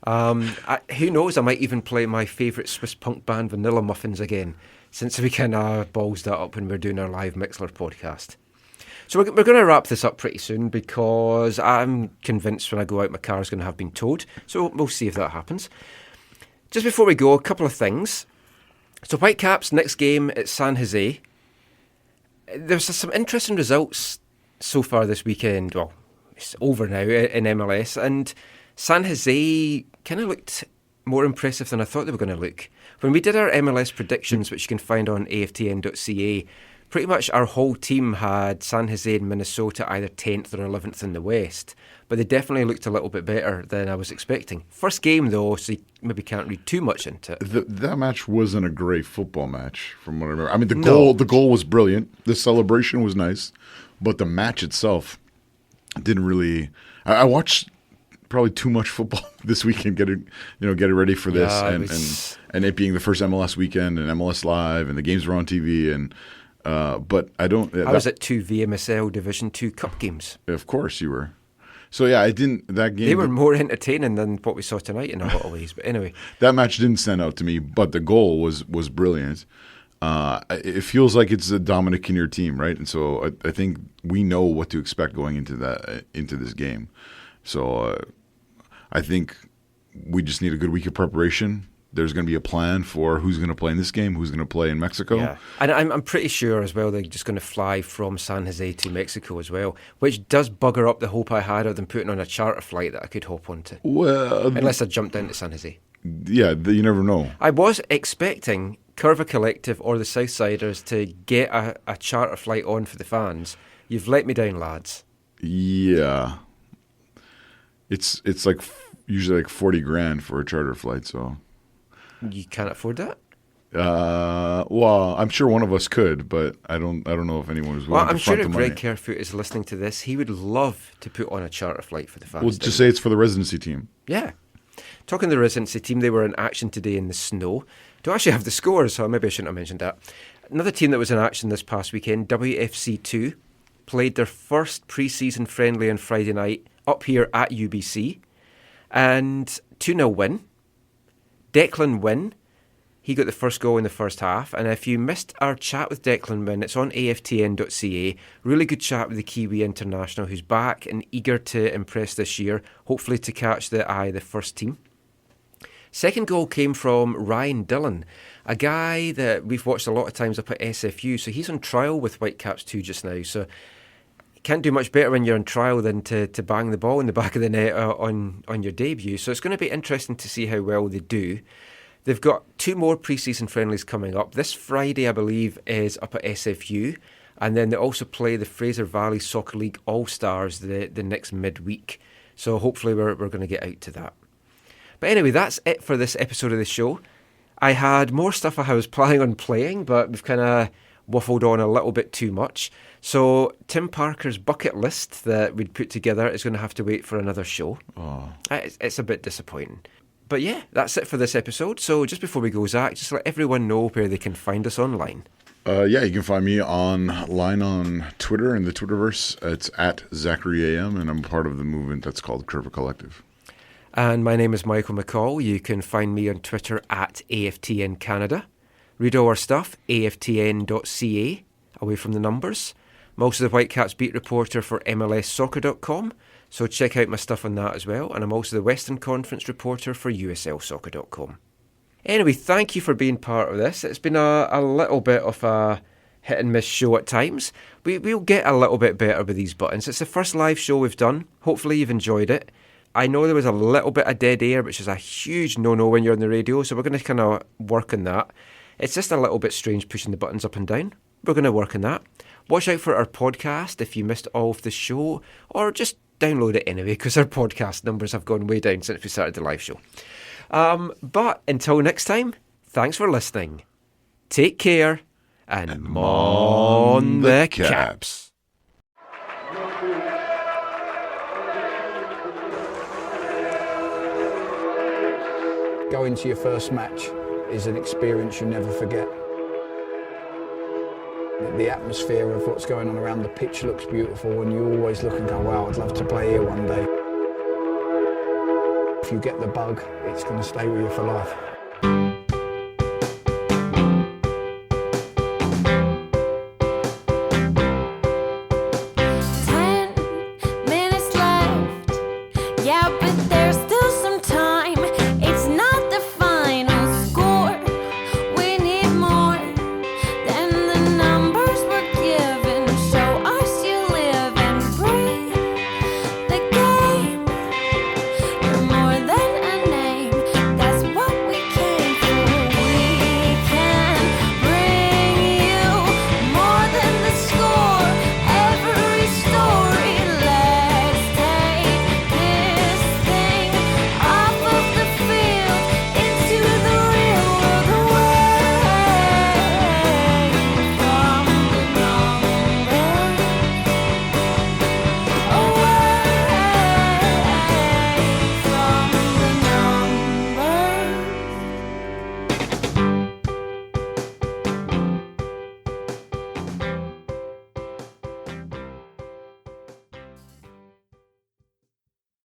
Who knows? I might even play my favourite Swiss punk band, Vanilla Muffins, again, since we kind of balls that up when we're doing our live Mixler podcast. So we're going to wrap this up pretty soon because I'm convinced when I go out my car is going to have been towed. So we'll see if that happens. Just before we go, a couple of things. So Whitecaps, next game at San Jose. There's some interesting results so far this weekend. Well, it's over now in MLS. And San Jose kind of looked more impressive than I thought they were going to look. When we did our MLS predictions, which you can find on AFTN.ca, pretty much our whole team had San Jose and Minnesota either 10th or 11th in the West. But they definitely looked a little bit better than I was expecting. First game, though, so you maybe can't read too much into it. That match wasn't a great football match, from what I remember. I mean, the goal was brilliant. The celebration was nice, but the match itself didn't really. I watched probably too much football this weekend, get it ready for this, and it being the first MLS weekend and MLS Live, and the games were on TV, and but I don't. I was at 2 VMSL Division 2 Cup games. Of course, you were. So yeah, I didn't. That game. They were more entertaining than what we saw tonight in a lot of ways. But anyway, that match didn't stand out to me. But the goal was brilliant. It feels like it's a Dominic Kinnear team, right? And so I think we know what to expect going into this game. So I think we just need a good week of preparation. There's going to be a plan for who's going to play in this game, who's going to play in Mexico. Yeah, and I'm pretty sure as well they're just going to fly from San Jose to Mexico as well, which does bugger up the hope I had of them putting on a charter flight that I could hop onto. Well, unless I jumped down to San Jose. Yeah, you never know. I was expecting Curva Collective or the Southsiders to get a charter flight on for the fans. You've let me down, lads. Yeah. It's like usually like 40 grand for a charter flight, so... You can't afford that? Well, I'm sure one of us could, but I don't know if anyone was willing to front the money. Well, I'm sure if Greg Kerfoot is listening to this, he would love to put on a charter flight for the fans. Well, just say it's for the residency team. Yeah. Talking to the residency team, they were in action today in the snow. Do I actually have the scores, so maybe I shouldn't have mentioned that. Another team that was in action this past weekend, WFC2, played their first pre-season friendly on Friday night up here at UBC, and 2-0 win. Declan Wynn, he got the first goal in the first half. And if you missed our chat with Declan Wynn, it's on aftn.ca. Really good chat with the Kiwi international who's back and eager to impress this year, hopefully to catch the eye of the first team. Second goal came from Ryan Dillon, a guy that we've watched a lot of times up at SFU. So he's on trial with Whitecaps 2 just now. So you can't do much better when you're on trial than to bang the ball in the back of the net on your debut. So it's going to be interesting to see how well they do. They've got 2 more pre-season friendlies coming up. This Friday, I believe, is up at SFU. And then they also play the Fraser Valley Soccer League All-Stars the next midweek. So hopefully we're going to get out to that. But anyway, that's it for this episode of the show. I had more stuff I was planning on playing, but we've kind of waffled on a little bit too much. So Tim Parker's bucket list that we'd put together is going to have to wait for another show. Oh. It's a bit disappointing. But yeah, that's it for this episode. So just before we go, Zach, just let everyone know where they can find us online. Yeah, you can find me online on Twitter, in the Twitterverse. It's at ZacharyAM, and I'm part of the movement that's called Curva Collective. And my name is Michael McCall. You can find me on Twitter at AFTN Canada. Read all our stuff, aftn.ca. away from the numbers. I'm also the Whitecaps beat reporter for MLSsoccer.com, so check out my stuff on that as well. And I'm also the Western Conference reporter for USLsoccer.com. Anyway, thank you for being part of this. It's been a little bit of a hit and miss show at times. We'll get a little bit better with these buttons. It's the first live show we've done. Hopefully you've enjoyed it. I know there was a little bit of dead air, which is a huge no-no when you're on the radio, so we're going to kind of work on that. It's just a little bit strange pushing the buttons up and down. We're going to work on that. Watch out for our podcast if you missed all of the show, or just download it anyway, because our podcast numbers have gone way down since we started the live show. But until next time, thanks for listening. Take care, and mon the Caps. Going to your first match is an experience you never forget. The atmosphere of what's going on around the pitch looks beautiful, and you always look and go, wow, I'd love to play here one day. If you get the bug, it's going to stay with you for life.